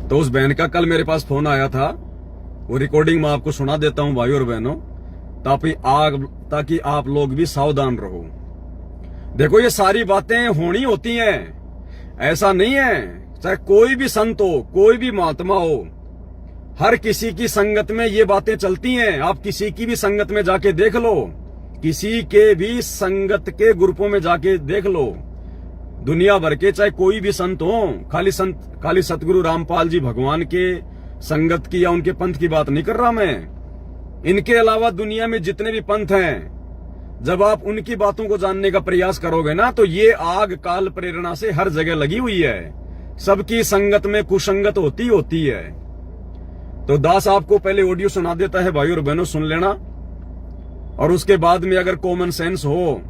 तो उस बहन का कल मेरे पास फोन आया था, वो रिकॉर्डिंग मैं आपको सुना देता हूं भाई और बहनों, ताकि आप लोग भी सावधान रहो। देखो, ये सारी बातें होनी होती हैं, ऐसा नहीं है। चाहे कोई भी संत हो, कोई भी महात्मा हो, हर किसी की संगत में ये बातें चलती हैं। आप किसी की भी संगत में जाके देख लो, किसी के भी संगत के ग्रुपों में जाके देख लो, दुनिया भर के चाहे कोई भी संत हो, खाली सतगुरु रामपाल जी भगवान के संगत की या उनके पंथ की बात नहीं कर रहा मैं। इनके अलावा दुनिया में जितने भी पंथ हैं, जब आप उनकी बातों को जानने का प्रयास करोगे ना, तो ये आग काल प्रेरणा से हर जगह लगी हुई है। सबकी संगत में कुसंगत होती है। तो दास आपको पहले ऑडियो सुना देता है भाई और बहनों, सुन लेना। और उसके बाद में अगर कॉमन सेंस हो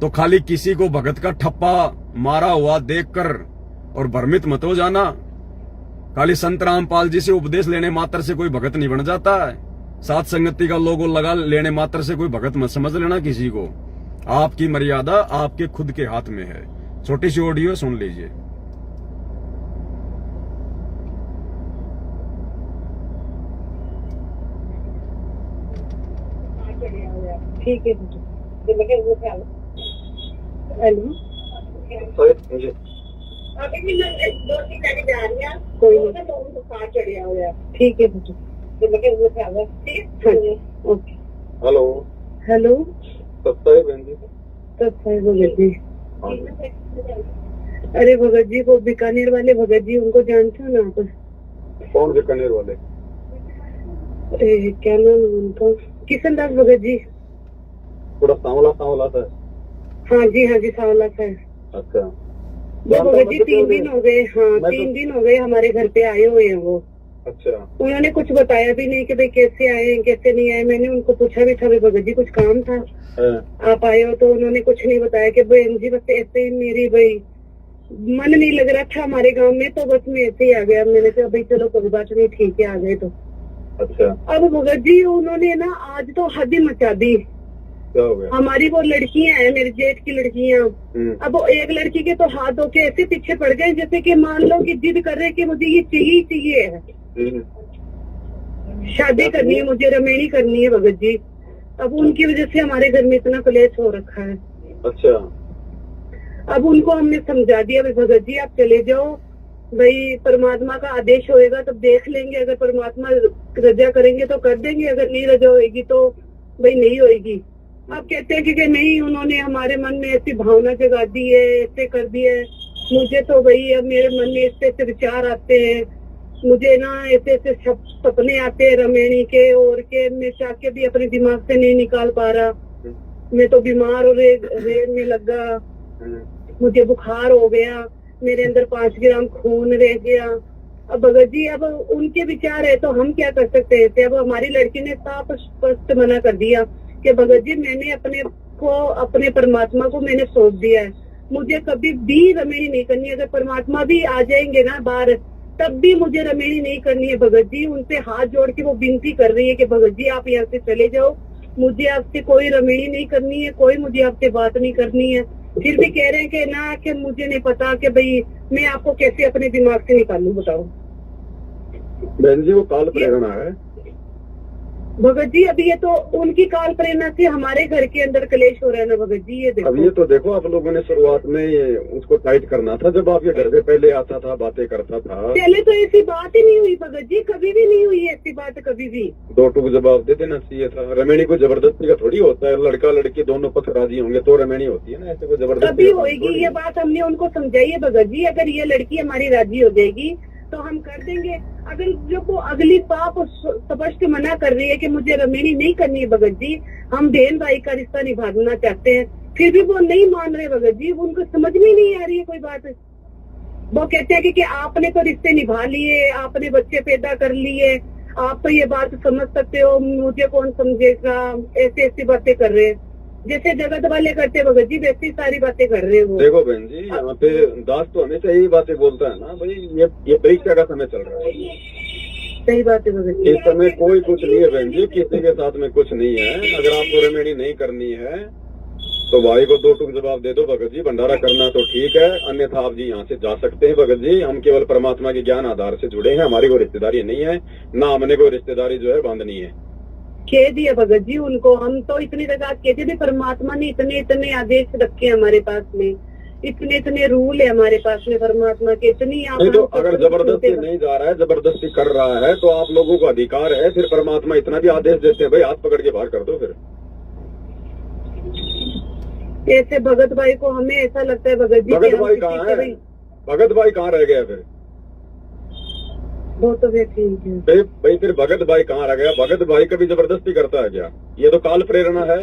तो खाली किसी को भगत का ठप्पा मारा हुआ देखकर और भ्रमित मत हो जाना। खाली संत रामपाल जी से उपदेश लेने मात्र से कोई भगत नहीं बन जाता है। सात संगति का लोगो लगा लेने मात्र से कोई भगत मत समझ लेना किसी को। आपकी मर्यादा आपके खुद के हाथ में है। छोटी सी ऑडियो सुन लीजिए। ठीक है हेलो, कोई नहीं, ठीक है ओके। हेलो हेलो, सत्ताई बहन जी। सत्ताई भगत जी। अरे भगत जी को बीकानेर वाले भगत जी, उनको जानते हो ना आप? कौन बीकानेर वाले? क्या नाम है उनका? किशन दास भगत जी। थोड़ा सांवला था। हाँ जी सांवला सा है। अच्छा, भगत जी 3 दिन हो गए। हाँ, 3 दिन हो गए हमारे घर पे आए हुए हैं वो। अच्छा, उन्होंने कुछ बताया भी नहीं कि भाई कैसे आए कैसे नहीं आए। मैंने उनको पूछा भी था, भगत जी कुछ काम था आप आए हो? तो उन्होंने कुछ नहीं बताया कि बहन जी बस ऐसे ही मेरी भाई मन नहीं लग रहा था हमारे गांव में, तो बस मैं ऐसे ही आ गया। मैंने कहा भाई चलो कोई बात नहीं, ठीक है आ गए तो। अच्छा, अब भगत जी उन्होंने ना आज तो हद ही मचा दी। क्या हो गया? हमारी वो लड़कियां हैं, मेरे जेठ की लड़कियां। अब वो एक लड़की के तो हाथ धो के ऐसे पीछे पड़ गए जैसे कि मान लो कि जिद कर रहे कि मुझे ये चाहिए है, शादी करनी है, मुझे रमेणी करनी है भगत जी। अब उनकी वजह से हमारे घर में इतना कलेश हो रखा है। अच्छा, अब उनको हमने समझा दिया भाई भगत जी आप चले जाओ, भाई परमात्मा का आदेश होएगा तब देख लेंगे, अगर परमात्मा रजा करेंगे तो कर देंगे, अगर नहीं रजा होएगी तो भाई नहीं होएगी। अब कहते हैं कि नहीं, उन्होंने हमारे मन में ऐसी भावना जगा दी है, ऐसे कर दिया है। मुझे तो भाई अब मेरे मन में ऐसे विचार आते हैं, मुझे ना ऐसे सपने आते हैं रमेणी के और के, मैं चाह के भी अपने दिमाग से नहीं निकाल पा रहा। मैं तो बीमार और रेड में लगा, मुझे बुखार हो गया, मेरे अंदर 5 ग्राम खून रह गया। अब भगत जी अब उनके विचार है तो हम क्या कर सकते हैं? अब हमारी लड़की ने साफ स्पष्ट मना कर दिया कि भगत जी मैंने अपने परमात्मा को मैंने सौंप दिया है, मुझे कभी भी रमेणी नहीं करनी। अगर परमात्मा भी आ जाएंगे ना बाहर तब भी मुझे रमेणी नहीं करनी है भगत जी। उनसे हाथ जोड़ के वो विनती कर रही है कि भगत जी आप यहाँ से चले जाओ, मुझे आपसे कोई रमेणी नहीं करनी है, कोई मुझे आपसे बात नहीं करनी है। फिर भी कह रहे हैं कि ना कि मुझे नहीं पता कि भाई मैं आपको कैसे अपने दिमाग से निकालूं, बताओ। बहन जी वो काल प्रेरणा है, भगत जी अभी ये तो उनकी काल प्रेरणा से हमारे घर के अंदर कलेश हो रहा है ना भगत जी, ये देखो। अब ये तो देखो आप लोगों ने शुरुआत में उसको टाइट करना था जब आपके घर पे पहले आता था, बातें करता था। पहले तो ऐसी बात ही नहीं हुई भगत जी, कभी भी नहीं हुई ऐसी बात, कभी भी। दो टूक जवाब दे देना चाहिए था। रमेणी को जबरदस्ती का थोड़ी होता है, लड़का लड़की दोनों पक्ष राजी होंगे तो रमेणी होती है ना, ऐसे कोई जबरदस्ती कभी का काम होएगी थोड़ी ये है। बात, हमने उनको समझाई है भगत जी। अगर ये लड़की हमारी राजी हो जाएगी तो हम कर देंगे। अगर जो वो अगली पाप स्पष्ट मना कर रही है कि मुझे रमेणी नहीं करनी है भगत जी, हम बहन भाई का रिश्ता निभाना चाहते हैं, फिर भी वो नहीं मान रहे भगत जी, उनको समझ में नहीं आ रही है कोई बात। वो कहते हैं कि आपने तो रिश्ते निभा लिए, आपने बच्चे पैदा कर लिए, आप तो ये बात समझ सकते हो, मुझे कौन समझेगा, ऐसी ऐसी बातें कर रहे हैं। जैसे जगत वाले करते भगत जी वैसी सारी बातें कर रहे हैं वो। देखो बहन जी, यहाँ पे दास तो हमेशा यही बातें बोलता है ना भाई, ये परीक्षा का समय चल रहा है। सही बात है भगत जी। इस समय कोई कुछ नहीं है बहन जी, किसी के साथ में कुछ नहीं है। अगर आपको रमेणी नहीं करनी है तो भाई को दो टूक जवाब दे दो भगत जी। भंडारा करना तो ठीक है, अन्यथा आप जी यहाँ से जा सकते हैं भगत जी। हम केवल परमात्मा के ज्ञान आधार से जुड़े हैं, हमारी कोई रिश्तेदारी नहीं है, ना हमने कोई रिश्तेदारी जो है बांधनी है। कह दिया भगत जी उनको, हम तो इतनी जगह कहते थे, परमात्मा ने इतने इतने आदेश रखे हैं हमारे पास में, इतने इतने रूल है हमारे पास में परमात्मा के, इतनी आप नहीं तो अगर जबरदस्ती नहीं जा रहा है, जबरदस्ती कर रहा है तो आप लोगों को अधिकार है। फिर परमात्मा इतना भी आदेश देते हैं भाई हाथ पकड़ के बाहर कर दो। फिर ऐसे भगत भाई को हमें ऐसा लगता है भगत जी, भगत भाई कहाँ है? भगत भाई कहाँ रह गया फिर? वो तो वे ठीक है भाई फिर भगत भाई कहाँ रह गया? भगत भाई कभी जबरदस्ती करता है क्या? ये तो काल प्रेरणा है।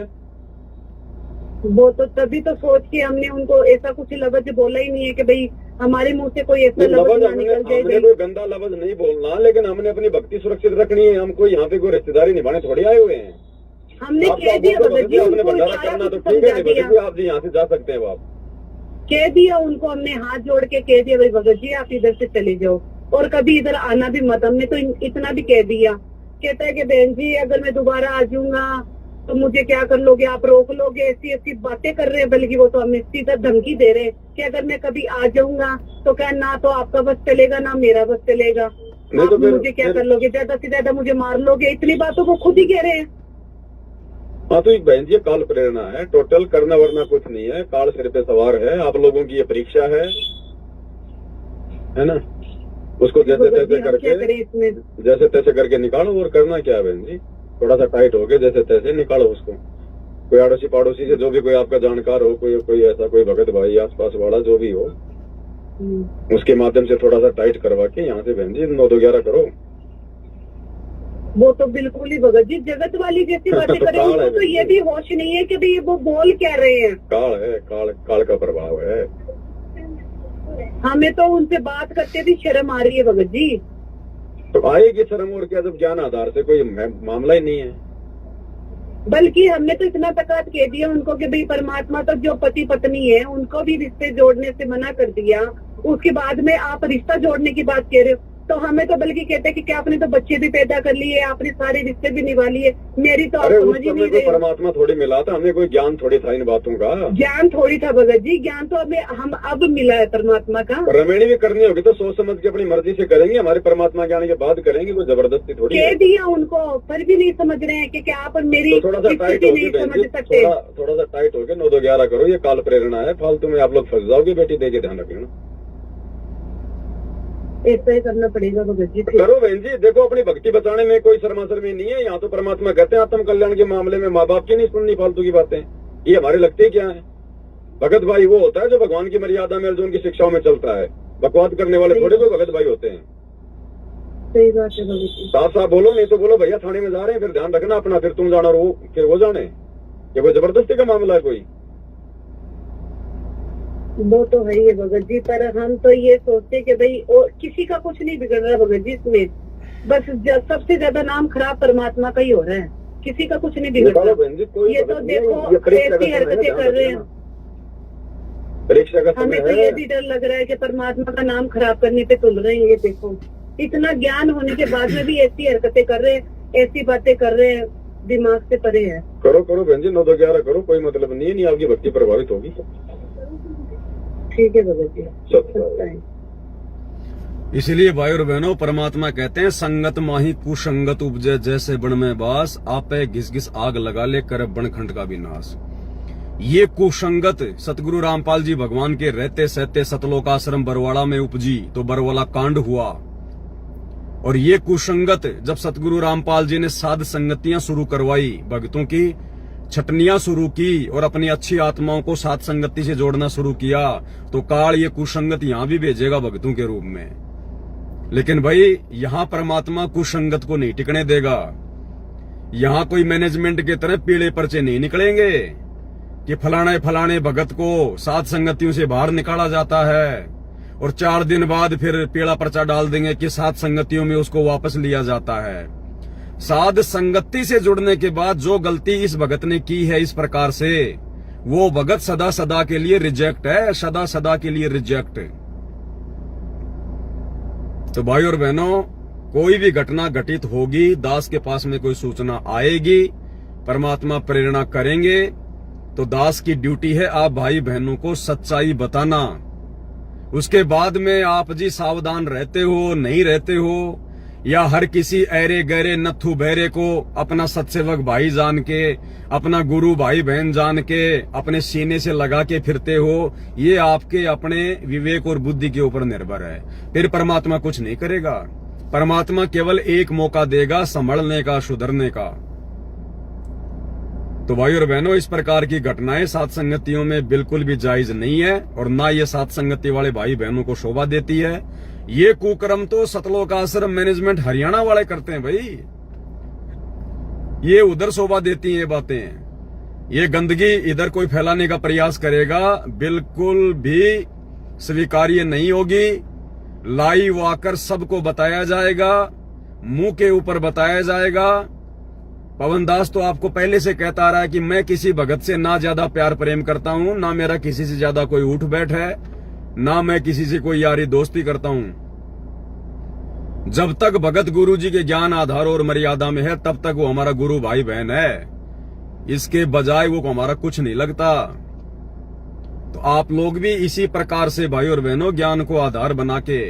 वो तो तभी तो सोच के हमने उनको ऐसा कुछ लफ्ज बोला ही नहीं है कि भाई हमारे मुंह से कोई ऐसा लफ्ज लफ्ज ना हमने निकल जाए। कोई गंदा लफ्ज नहीं बोलना, लेकिन हमने अपनी भक्ति सुरक्षित रखनी है। हमको यहाँ पे कोई रिश्तेदारी निभाने थोड़ी आए हुए हैं। हमने आप कह दिया भगत जी, आपने उनको भंडारा इशारा करना तो कुछ ठीक है, समझा नहीं दिया, भगत जी आप जी यहाँ से जा सकते हैं। आप कह दिया उनको, हमने हाथ जोड़ के कह दिया भाई भगत जी आप इधर से चले जाओ और कभी इधर आना भी मत। हमने तो इतना भी कह दिया। कहता है कि बहन जी अगर मैं दोबारा आ जाऊंगा तो मुझे क्या कर लोगे, आप रोक लोगे, ऐसी ऐसी बातें कर रहे हैं। बल्कि वो तो हमें सीधा धमकी दे रहे हैं कि अगर मैं कभी आ जाऊंगा तो क्या ना तो आपका बस चलेगा ना मेरा बस चलेगा, नहीं तो आप फिर मुझे क्या कर लोगे, ज्यादा से ज्यादा मुझे मार लोगे। इतनी बातों को खुद ही कह रहे हैं। हाँ तो एक बहन जी काल प्रेरणा है, टोटल करना वरना कुछ नहीं है। काल सिर पे सवार है, आप लोगों की ये परीक्षा है ना। उसको जैसे तैसे क्या करके करें इसमें। जैसे तैसे करके निकालो। और करना क्या है बहन जी, थोड़ा सा टाइट हो गया, जैसे तैसे निकालो उसको। कोई अड़ोसी पड़ोसी से जो भी कोई आपका जानकार हो, कोई ऐसा कोई भगत भाई आसपास वाला जो भी हो, उसके माध्यम से थोड़ा सा टाइट करवा के यहाँ से बहन जी 9-2-11 करो। वो तो बिल्कुल ही भगत जी जगत वाली जैसी बातें करें। काल है उनको तो ये भी होश नहीं है कि भाई वो बोल क्या रहे हैं। काल है, काल का प्रभाव है। हमें तो उनसे बात करते भी शर्म आ रही है भगत जी। तो आएगी शर्म और क्या, जब ज्ञान आधार से कोई मामला ही नहीं है। बल्कि हमने तो इतना तकात कह दिया उनको कि भाई परमात्मा तो जो पति पत्नी है उनको भी रिश्ते जोड़ने से मना कर दिया, उसके बाद में आप रिश्ता जोड़ने की बात कह रहे हो। तो हमें तो बल्कि कहते हैं कि क्या आपने तो बच्चे भी पैदा कर लिए, आपने सारे रिश्ते भी निभा लिए। मेरी तो आप अरे उस समझ ही समय नहीं कोई रहे। परमात्मा थोड़ी मिला था, हमें कोई ज्ञान थोड़ी था इन बातों का। ज्ञान थोड़ी था भगत जी, ज्ञान तो हमें हम अब मिला है परमात्मा का। रमेणी भी करनी होगी तो सोच समझ के अपनी मर्जी से करेंगे, हमारे परमात्मा ज्ञान के बाद करेंगे, कोई जबरदस्ती थोड़ी कह है। दिया उनको, फिर भी नहीं समझ रहे हैं कि क्या आप मेरी तो थोड़ा सा टाइट स्थिति हो नहीं गए समझ सकते। थोड़ा सा टाइट हो गए। 9-2-11 करो, ये काल प्रेरणा है, फालतू में आप लोग फंस जाओगे। बेटी दे के ध्यान रख लेना। ऐसा ही करना पड़ेगा भगत जी। करो बहन जी, देखो अपनी भक्ति बचाने में कोई शर्माशर में नहीं है। यहाँ तो परमात्मा कहते हैं आत्म कल्याण के मामले में माँ बाप की नहीं सुननी फालतू की बातें। ये हमारे लगते क्या है? भगत भाई वो होता है जो भगवान की मर्यादा में, जो उनकी शिक्षाओं में चलता है। बकवाद करने वाले थोड़े कोई भगत भाई होते हैं। सही बात है भगत जी। साफ साफ बोलो, नहीं तो बोलो भैया थाने में जा रहे हैं, फिर ध्यान रखना अपना, फिर तुम जाना और वो जाने। ये कोई जबरदस्ती का मामला है कोई? वो तो है ही है भगत जी, पर हम तो ये सोचते कि भाई और किसी का कुछ नहीं बिगड़ रहा भगत जी इसमें। बस सबसे ज्यादा नाम खराब परमात्मा का ही हो रहा है, किसी का कुछ नहीं बिगड़ निकालो रहा। बहन जी, कोई ये तो भगत नहीं है, देखो ये परीक्षा का ऐसी समय है, हरकतें ध्यान कर रहे हैं। रखना। परीक्षा का हमें समय तो ये है। भी डर लग रहा है कि परमात्मा का नाम खराब करने पे तुल रहे हैं। ये देखो इतना ज्ञान होने के बाद में भी ऐसी हरकतें कर रहे हैं, ऐसी बातें कर रहे हैं, दिमाग से परे है। करो बहन जी, 9-2-11 करो, कोई मतलब नहीं है। नहीं आपकी भक्ति प्रभावित होगी। ठीक है भगत जी। सब अच्छा है। इसलिए भाई और बहनों, परमात्मा कहते हैं संगत माही कुसंगत उपजे, जैसे बन में बास, आपे घिस घिस आग लगा ले कर बनखंड का विनाश। ये कुसंगत सतगुरु रामपाल जी भगवान के रहते सहते सतलोक आश्रम बरवाड़ा में उपजी तो बरवाला कांड हुआ। और ये कुसंगत जब सतगुरु रामपाल जी ने साध संगतियां शुरू करवाई, भक्तों की छटनियां शुरू की और अपनी अच्छी आत्माओं को साध संगति से जोड़ना शुरू किया, तो काल ये कुसंगत यहां भी भेजेगा भक्तों के रूप में। लेकिन भाई यहां परमात्मा कुसंगत को नहीं टिकने देगा। यहां कोई मैनेजमेंट की तरह पीले पर्चे नहीं निकलेंगे कि फलाने फलाने भगत को साध संगतियों से बाहर निकाला जाता है और 4 दिन बाद फिर पीला पर्चा डाल देंगे कि साध संगतियों में उसको वापस लिया जाता है। साध संगति से जुड़ने के बाद जो गलती इस भगत ने की है इस प्रकार से, वो भगत सदा सदा के लिए रिजेक्ट है, सदा सदा के लिए रिजेक्ट। तो भाई और बहनों, कोई भी घटना घटित होगी, दास के पास में कोई सूचना आएगी, परमात्मा प्रेरणा करेंगे, तो दास की ड्यूटी है आप भाई बहनों को सच्चाई बताना। उसके बाद में आप जी सावधान रहते हो नहीं रहते हो, या हर किसी ऐरे गहरे नथु बहरे को अपना सत्सेवक भाई जान के, अपना गुरु भाई बहन जान के अपने सीने से लगा के फिरते हो, ये आपके अपने विवेक और बुद्धि के ऊपर निर्भर है। फिर परमात्मा कुछ नहीं करेगा। परमात्मा केवल एक मौका देगा संभलने का, सुधरने का। तो भाई और बहनों, इस प्रकार की घटनाएं साथ संगतियों में बिल्कुल भी जायज नहीं है और ना ये साथ संगति वाले भाई बहनों को शोभा देती है। ये कुकर्म तो सतलोक आश्रम मैनेजमेंट हरियाणा वाले करते हैं भाई, ये उधर शोभा देती हैं ये बातें। ये गंदगी इधर कोई फैलाने का प्रयास करेगा, बिल्कुल भी स्वीकार्य नहीं होगी। लाइव आकर सबको बताया जाएगा, मुंह के ऊपर बताया जाएगा। पवन दास तो आपको पहले से कहता रहा है कि मैं किसी भगत से ना ज्यादा प्यार प्रेम करता हूं, ना मेरा किसी से ज्यादा कोई उठ बैठ है, ना मैं किसी से कोई यारी दोस्ती करता हूं। जब तक भगत गुरु जी के ज्ञान आधार और मर्यादा में है तब तक वो हमारा गुरु भाई बहन है, इसके बजाय वो हमारा कुछ नहीं लगता। तो आप लोग भी इसी प्रकार से भाई और बहनों ज्ञान को आधार बना के,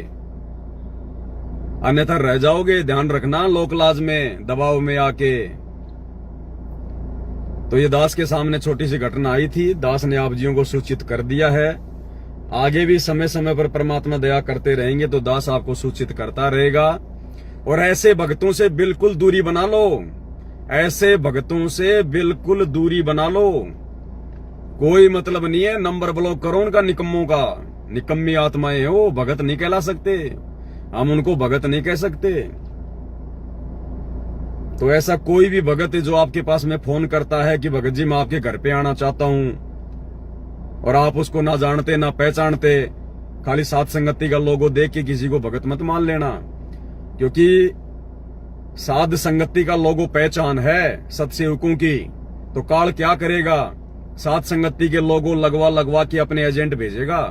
अन्यथा रह जाओगे। ध्यान रखना, लोकलाज में दबाव में आके। तो ये दास के सामने छोटी सी घटना आई थी, दास ने आप जियों को सूचित कर दिया है। आगे भी समय समय पर परमात्मा दया करते रहेंगे तो दास आपको सूचित करता रहेगा। और ऐसे भक्तों से बिल्कुल दूरी बना लो, ऐसे भक्तों से बिल्कुल दूरी बना लो। कोई मतलब नहीं है, नंबर ब्लॉक करो उनका, निकम्मों का। निकम्मी आत्माएं हैं वो, भगत नहीं कहला सकते, हम उनको भगत नहीं कह सकते। तो ऐसा कोई भी भगत है जो आपके पास में फोन करता है कि भगत जी मैं आपके घर पे आना चाहता हूं, और आप उसको ना जानते ना पहचानते, खाली साथ संगति का लोगो देख के किसी को भगत मत मान लेना। क्योंकि साध संगति का लोगो पहचान है सत्सेवकों की, तो काल क्या करेगा, साध संगति के लोगो लगवा लगवा के अपने एजेंट भेजेगा।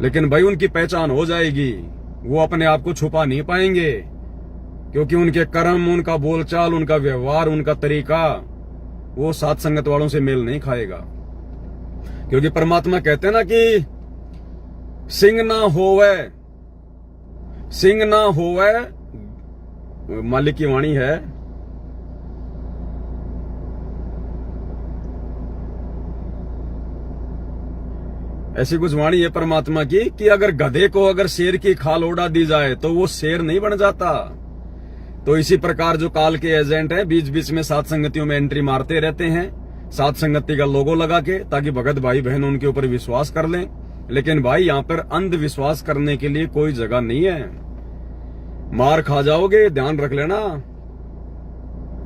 लेकिन भाई उनकी पहचान हो जाएगी, वो अपने आप को छुपा नहीं पाएंगे, क्योंकि उनके कर्म, उनका बोलचाल, उनका व्यवहार, उनका तरीका वो साथ संगत वालों से मेल नहीं खाएगा। क्योंकि परमात्मा कहते हैं ना कि सिंह ना होवे, सिंह ना होवे, मालिक की वाणी है, ऐसी कुछ वाणी है परमात्मा की कि अगर गधे को अगर शेर की खाल ओढ़ा दी जाए तो वो शेर नहीं बन जाता। तो इसी प्रकार जो काल के एजेंट हैं बीच बीच में साथ संगतियों में एंट्री मारते रहते हैं, साथ संगति का लोगो लगा के, ताकि भगत भाई बहन उनके ऊपर विश्वास कर लें। लेकिन भाई यहाँ पर अंधविश्वास करने के लिए कोई जगह नहीं है, मार खा जाओगे, ध्यान रख लेना।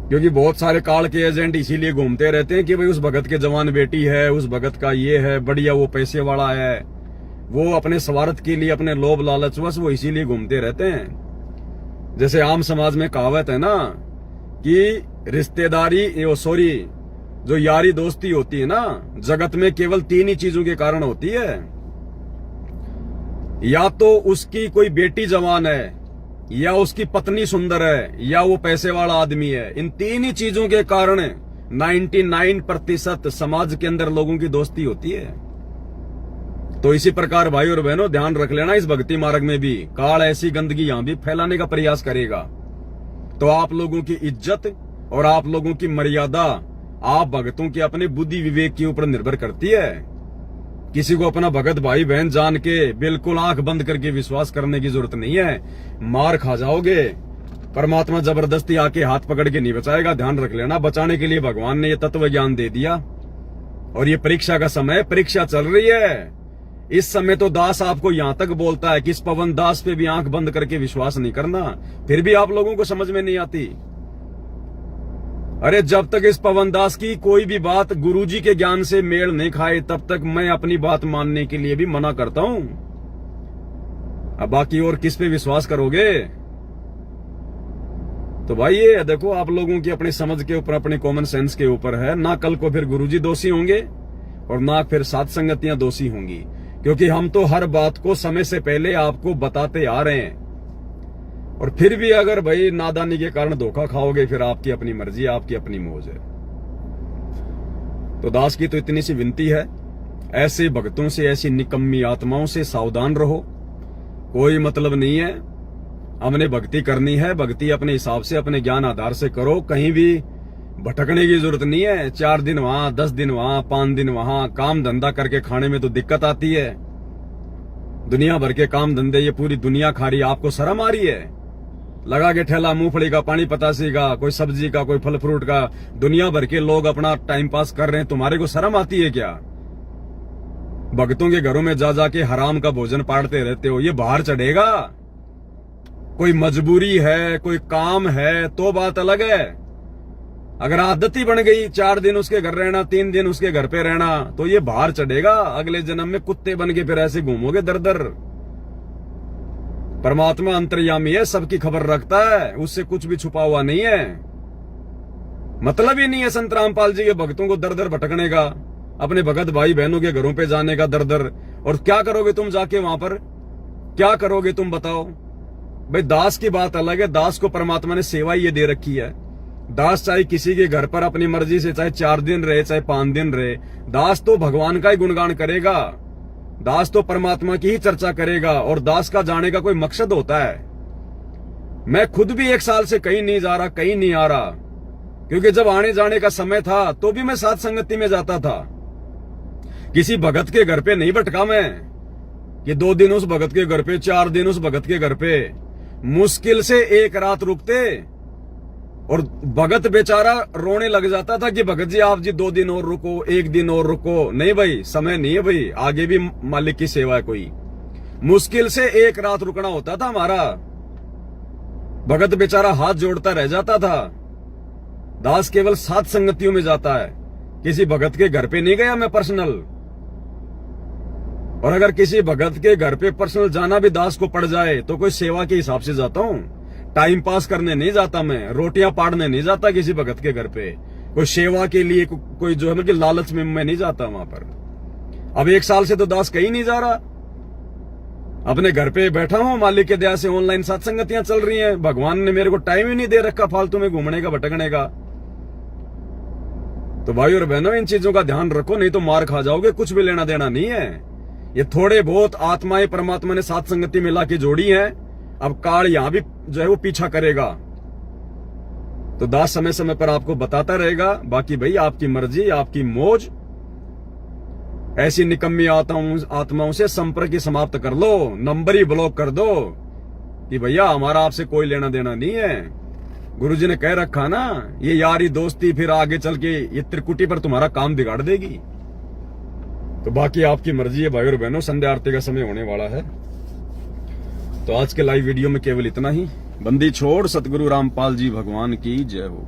क्योंकि बहुत सारे काल के एजेंट इसीलिए घूमते रहते हैं कि भाई उस भगत के जवान बेटी है, उस भगत का ये है, बढ़िया वो पैसे वाला है, वो अपने स्वार्थ के लिए, अपने लोभ लालचवश वो इसीलिए घूमते रहते हैं। जैसे आम समाज में कहावत है ना कि रिश्तेदारी, जो यारी दोस्ती होती है ना, जगत में केवल 3 ही चीजों के कारण होती है। या तो उसकी कोई बेटी जवान है, या उसकी पत्नी सुंदर है, या वो पैसे वाला आदमी है। इन 3 ही चीजों के कारण 99% समाज के अंदर लोगों की दोस्ती होती है। तो इसी प्रकार भाई और बहनों ध्यान रख लेना, इस भक्ति मार्ग में भी काल ऐसी गंदगी यहां भी फैलाने का प्रयास करेगा। तो आप लोगों की इज्जत और आप लोगों की मर्यादा आप भक्तों के अपने बुद्धि विवेक के ऊपर निर्भर करती है। किसी को अपना भगत भाई बहन जान के बिल्कुल आंख बंद करके विश्वास करने की जरूरत नहीं है, मार खा जाओगे। परमात्मा जबरदस्ती आके हाथ पकड़ के नहीं बचाएगा, ध्यान रख लेना। बचाने के लिए भगवान ने ये तत्व ज्ञान दे दिया और ये परीक्षा का समय, परीक्षा चल रही है। इस समय तो दास आपको यहां तक बोलता है कि इस पवन दास पे भी आंख बंद करके विश्वास नहीं करना, फिर भी आप लोगों को समझ में नहीं आती। अरे जब तक इस पवन दास की कोई भी बात गुरुजी के ज्ञान से मेल नहीं खाए तब तक मैं अपनी बात मानने के लिए भी मना करता हूं। अब बाकी और किस पे विश्वास करोगे? तो भाई ये देखो, आप लोगों की अपनी समझ के ऊपर, अपने कॉमन सेंस के ऊपर है ना। कल को फिर गुरुजी दोषी होंगे और ना फिर साथ संगतियां दोषी होंगी, क्योंकि हम तो हर बात को समय से पहले आपको बताते आ रहे हैं। और फिर भी अगर भाई नादानी के कारण धोखा खाओगे, फिर आपकी अपनी मर्जी, आपकी अपनी मौज है। तो दास की तो इतनी सी विनती है, ऐसे भक्तों से, ऐसी निकम्मी आत्माओं से सावधान रहो। कोई मतलब नहीं है, हमने भक्ति करनी है, भक्ति अपने हिसाब से, अपने ज्ञान आधार से करो। कहीं भी भटकने की जरूरत नहीं है। 4 दिन वहां, 10 दिन वहां, 5 दिन वहां, काम धंधा करके खाने में तो दिक्कत आती है। दुनिया भर के काम धंधे ये पूरी दुनिया खा रही है, आपको शर्म आ रही है? लगा के ठेला मूंगफली का, पानी पतासी का, कोई सब्जी का, कोई फल फ्रूट का, दुनिया भर के लोग अपना टाइम पास कर रहे हैं, तुम्हारे को शर्म आती है क्या? भक्तों के घरों में जा जाके हराम का भोजन पाड़ते रहते हो, ये बाहर चढ़ेगा? कोई मजबूरी है, कोई काम है तो बात अलग है। अगर आदत ही बन गई 4 दिन उसके घर रहना, 3 दिन उसके घर पे रहना, तो ये बाहर चढ़ेगा। अगले जन्म में कुत्ते बन के फिर ऐसे घूमोगे दर दर। परमात्मा अंतर्यामी है, सबकी खबर रखता है, उससे कुछ भी छुपा हुआ नहीं है। मतलब ही नहीं है संत रामपाल जी के भक्तों को दर दर भटकने का, अपने भगत भाई बहनों के घरों पे जाने का दर दर। और क्या करोगे तुम जाके वहां पर? क्या करोगे तुम बताओ? भाई दास की बात अलग है, दास को परमात्मा ने सेवा ये दे रखी है। दास चाहे किसी के घर पर अपनी मर्जी से चाहे 4 दिन रहे, चाहे 5 दिन रहे, दास तो भगवान का ही गुणगान करेगा, दास तो परमात्मा की ही चर्चा करेगा। और दास का जाने का कोई मकसद होता है? मैं खुद भी 1 साल से कहीं नहीं जा रहा, कहीं नहीं आ रहा, क्योंकि जब आने जाने का समय था तो भी मैं साथ संगति में जाता था। किसी भगत के घर पे नहीं भटका मैं कि 2 दिन उस भगत के घर पे, 4 दिन उस भगत के घर पे। मुश्किल से 1 रात रुकते और भगत बेचारा रोने लग जाता था कि भगत जी आप जी 2 दिन और रुको, 1 दिन और रुको। नहीं भाई, समय नहीं है भाई, आगे भी मालिक की सेवा है कोई। मुश्किल से 1 रात रुकना होता था हमारा। भगत बेचारा हाथ जोड़ता रह जाता था। दास केवल सात संगतियों में जाता है, किसी भगत के घर पे नहीं गया मैं पर्सनल। और अगर किसी भगत के घर पे पर्सनल जाना भी दास को पड़ जाए तो कोई सेवा के हिसाब से जाता हूं, टाइम पास करने नहीं जाता मैं, रोटियां पाड़ने नहीं जाता किसी भगत के घर पे, कोई सेवा के लिए कोई जो है मतलब लालच में मैं नहीं जाता वहां पर। अब 1 साल से तो दास कहीं नहीं जा रहा, अपने घर पे बैठा हूं, मालिक के दया से ऑनलाइन सत्संगतियां चल रही हैं। भगवान ने मेरे को टाइम ही नहीं दे रखा फालतू में घूमने का, भटकने का। तो भाई और बहनों, इन चीजों का ध्यान रखो, नहीं तो मार खा जाओगे। कुछ भी लेना देना नहीं है। ये थोड़े बहुत आत्माएं परमात्मा ने साथ संगति में ला के जोड़ी हैं, अब काल यहां भी जो है वो पीछा करेगा। तो दास समय समय पर आपको बताता रहेगा। बाकी भाई आपकी मर्जी, आपकी मौज। ऐसी निकम्मी आत्माओं से संपर्क ही समाप्त कर लो, नंबर ही ब्लॉक कर दो कि भैया हमारा आपसे कोई लेना देना नहीं है। गुरुजी ने कह रखा ना, ये यारी दोस्ती फिर आगे चल के ये त्रिकुटी पर तुम्हारा काम बिगाड़ देगी। तो बाकी आपकी मर्जी है भाई और बहनों। संध्या आरती का समय होने वाला है, तो आज के लाइव वीडियो में केवल इतना ही। बंदी छोड़ सतगुरु रामपाल जी भगवान की जय हो।